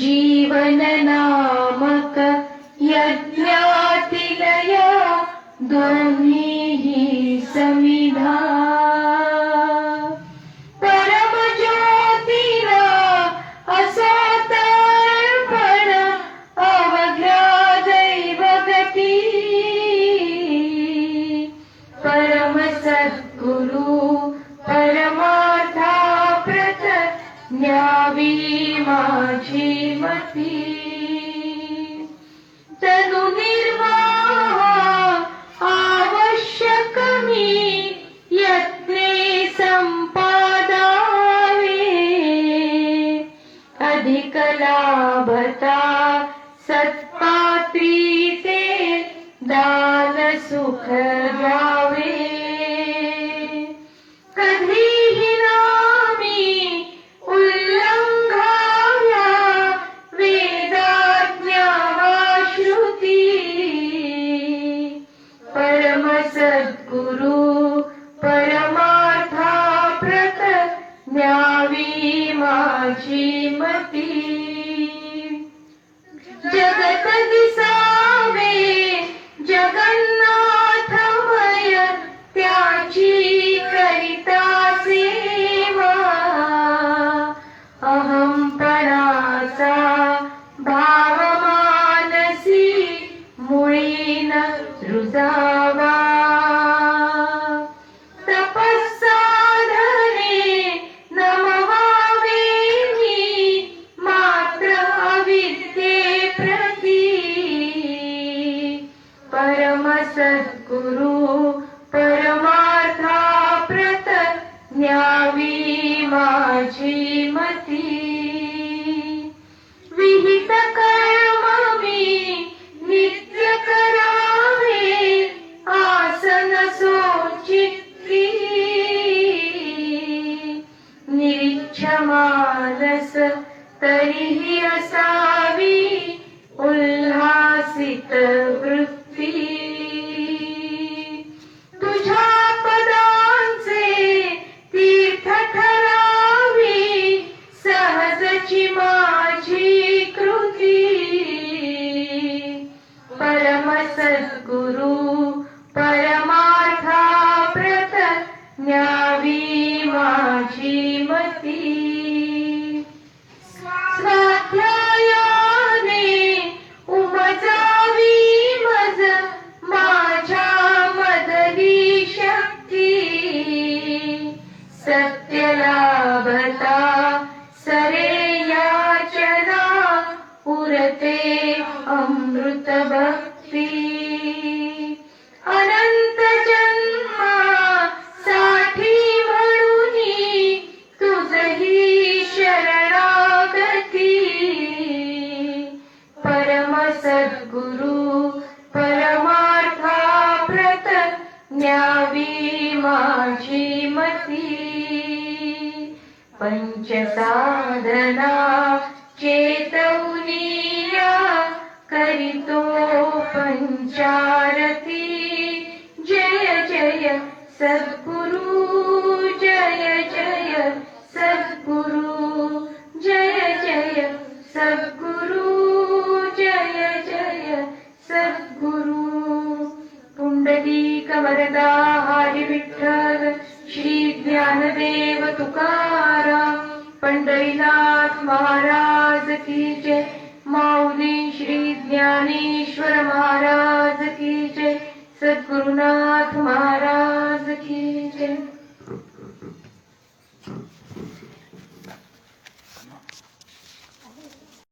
जीवन नामक यज्ञातील या दोन्हीही समिधा परम ज्योतीला असा तर्पण अवघ्या दैवगती परम सद्गुरु परमार्था प्रत न्यावी माझी मती तनु निर्वाह आवश्यक मी यत्ने संपादावे अधिक लाभता सत्पात्री ते दान सुख द्यावे कधीही नामी उल्लंघाव्या वेदाज्ञा वा श्रुती परम सद्गुरु परमार्था प्रत न्यावी माझी मती जगत दिसावे जगन्नाथमय त्याची करिता सेवा अहंपणाचा भाव मानसी मुळीन रुजावा तपस्साधने नमवावे मी मात्र अविद्ये प्रती परम सद्गुरु परमार्था प्रत न्यावी माझी मती विहित कर्म मी नित्य करावे आसन सोचित्ती निरीच्छ मानस तरीही असावी उल्हासित वृत्ती तुझ्या पदांचे तीर्थ ठरावी सहजची माझी कृती परम सद्गुरु परमार्था प्रत न्यावी माझी मती स्वाध्यायाने उमजावी मज माझ्या मदली शक्ती सत्य लाभता सरे याचना उरते अमृत भक्ती अनंत जन्मा साठी म्हणूनी तुझही शरणागती परम सद्गुरु परमार्था प्रत न्यावी माझी मती पंच साधना चेतवनिया करितो पंचारती जय जय सद्गुरु जय जय सद्गुरु जय जय सद्गुरु जय जय सद्गुरु पुंडलीक वरदा हरी विठ्ठल श्री ज्ञानदेव तुकाराम पंढरीनाथ महाराज की जय. माऊली श्री ज्ञानेश्वर महाराज की जय. सद्गुरुनाथ महाराज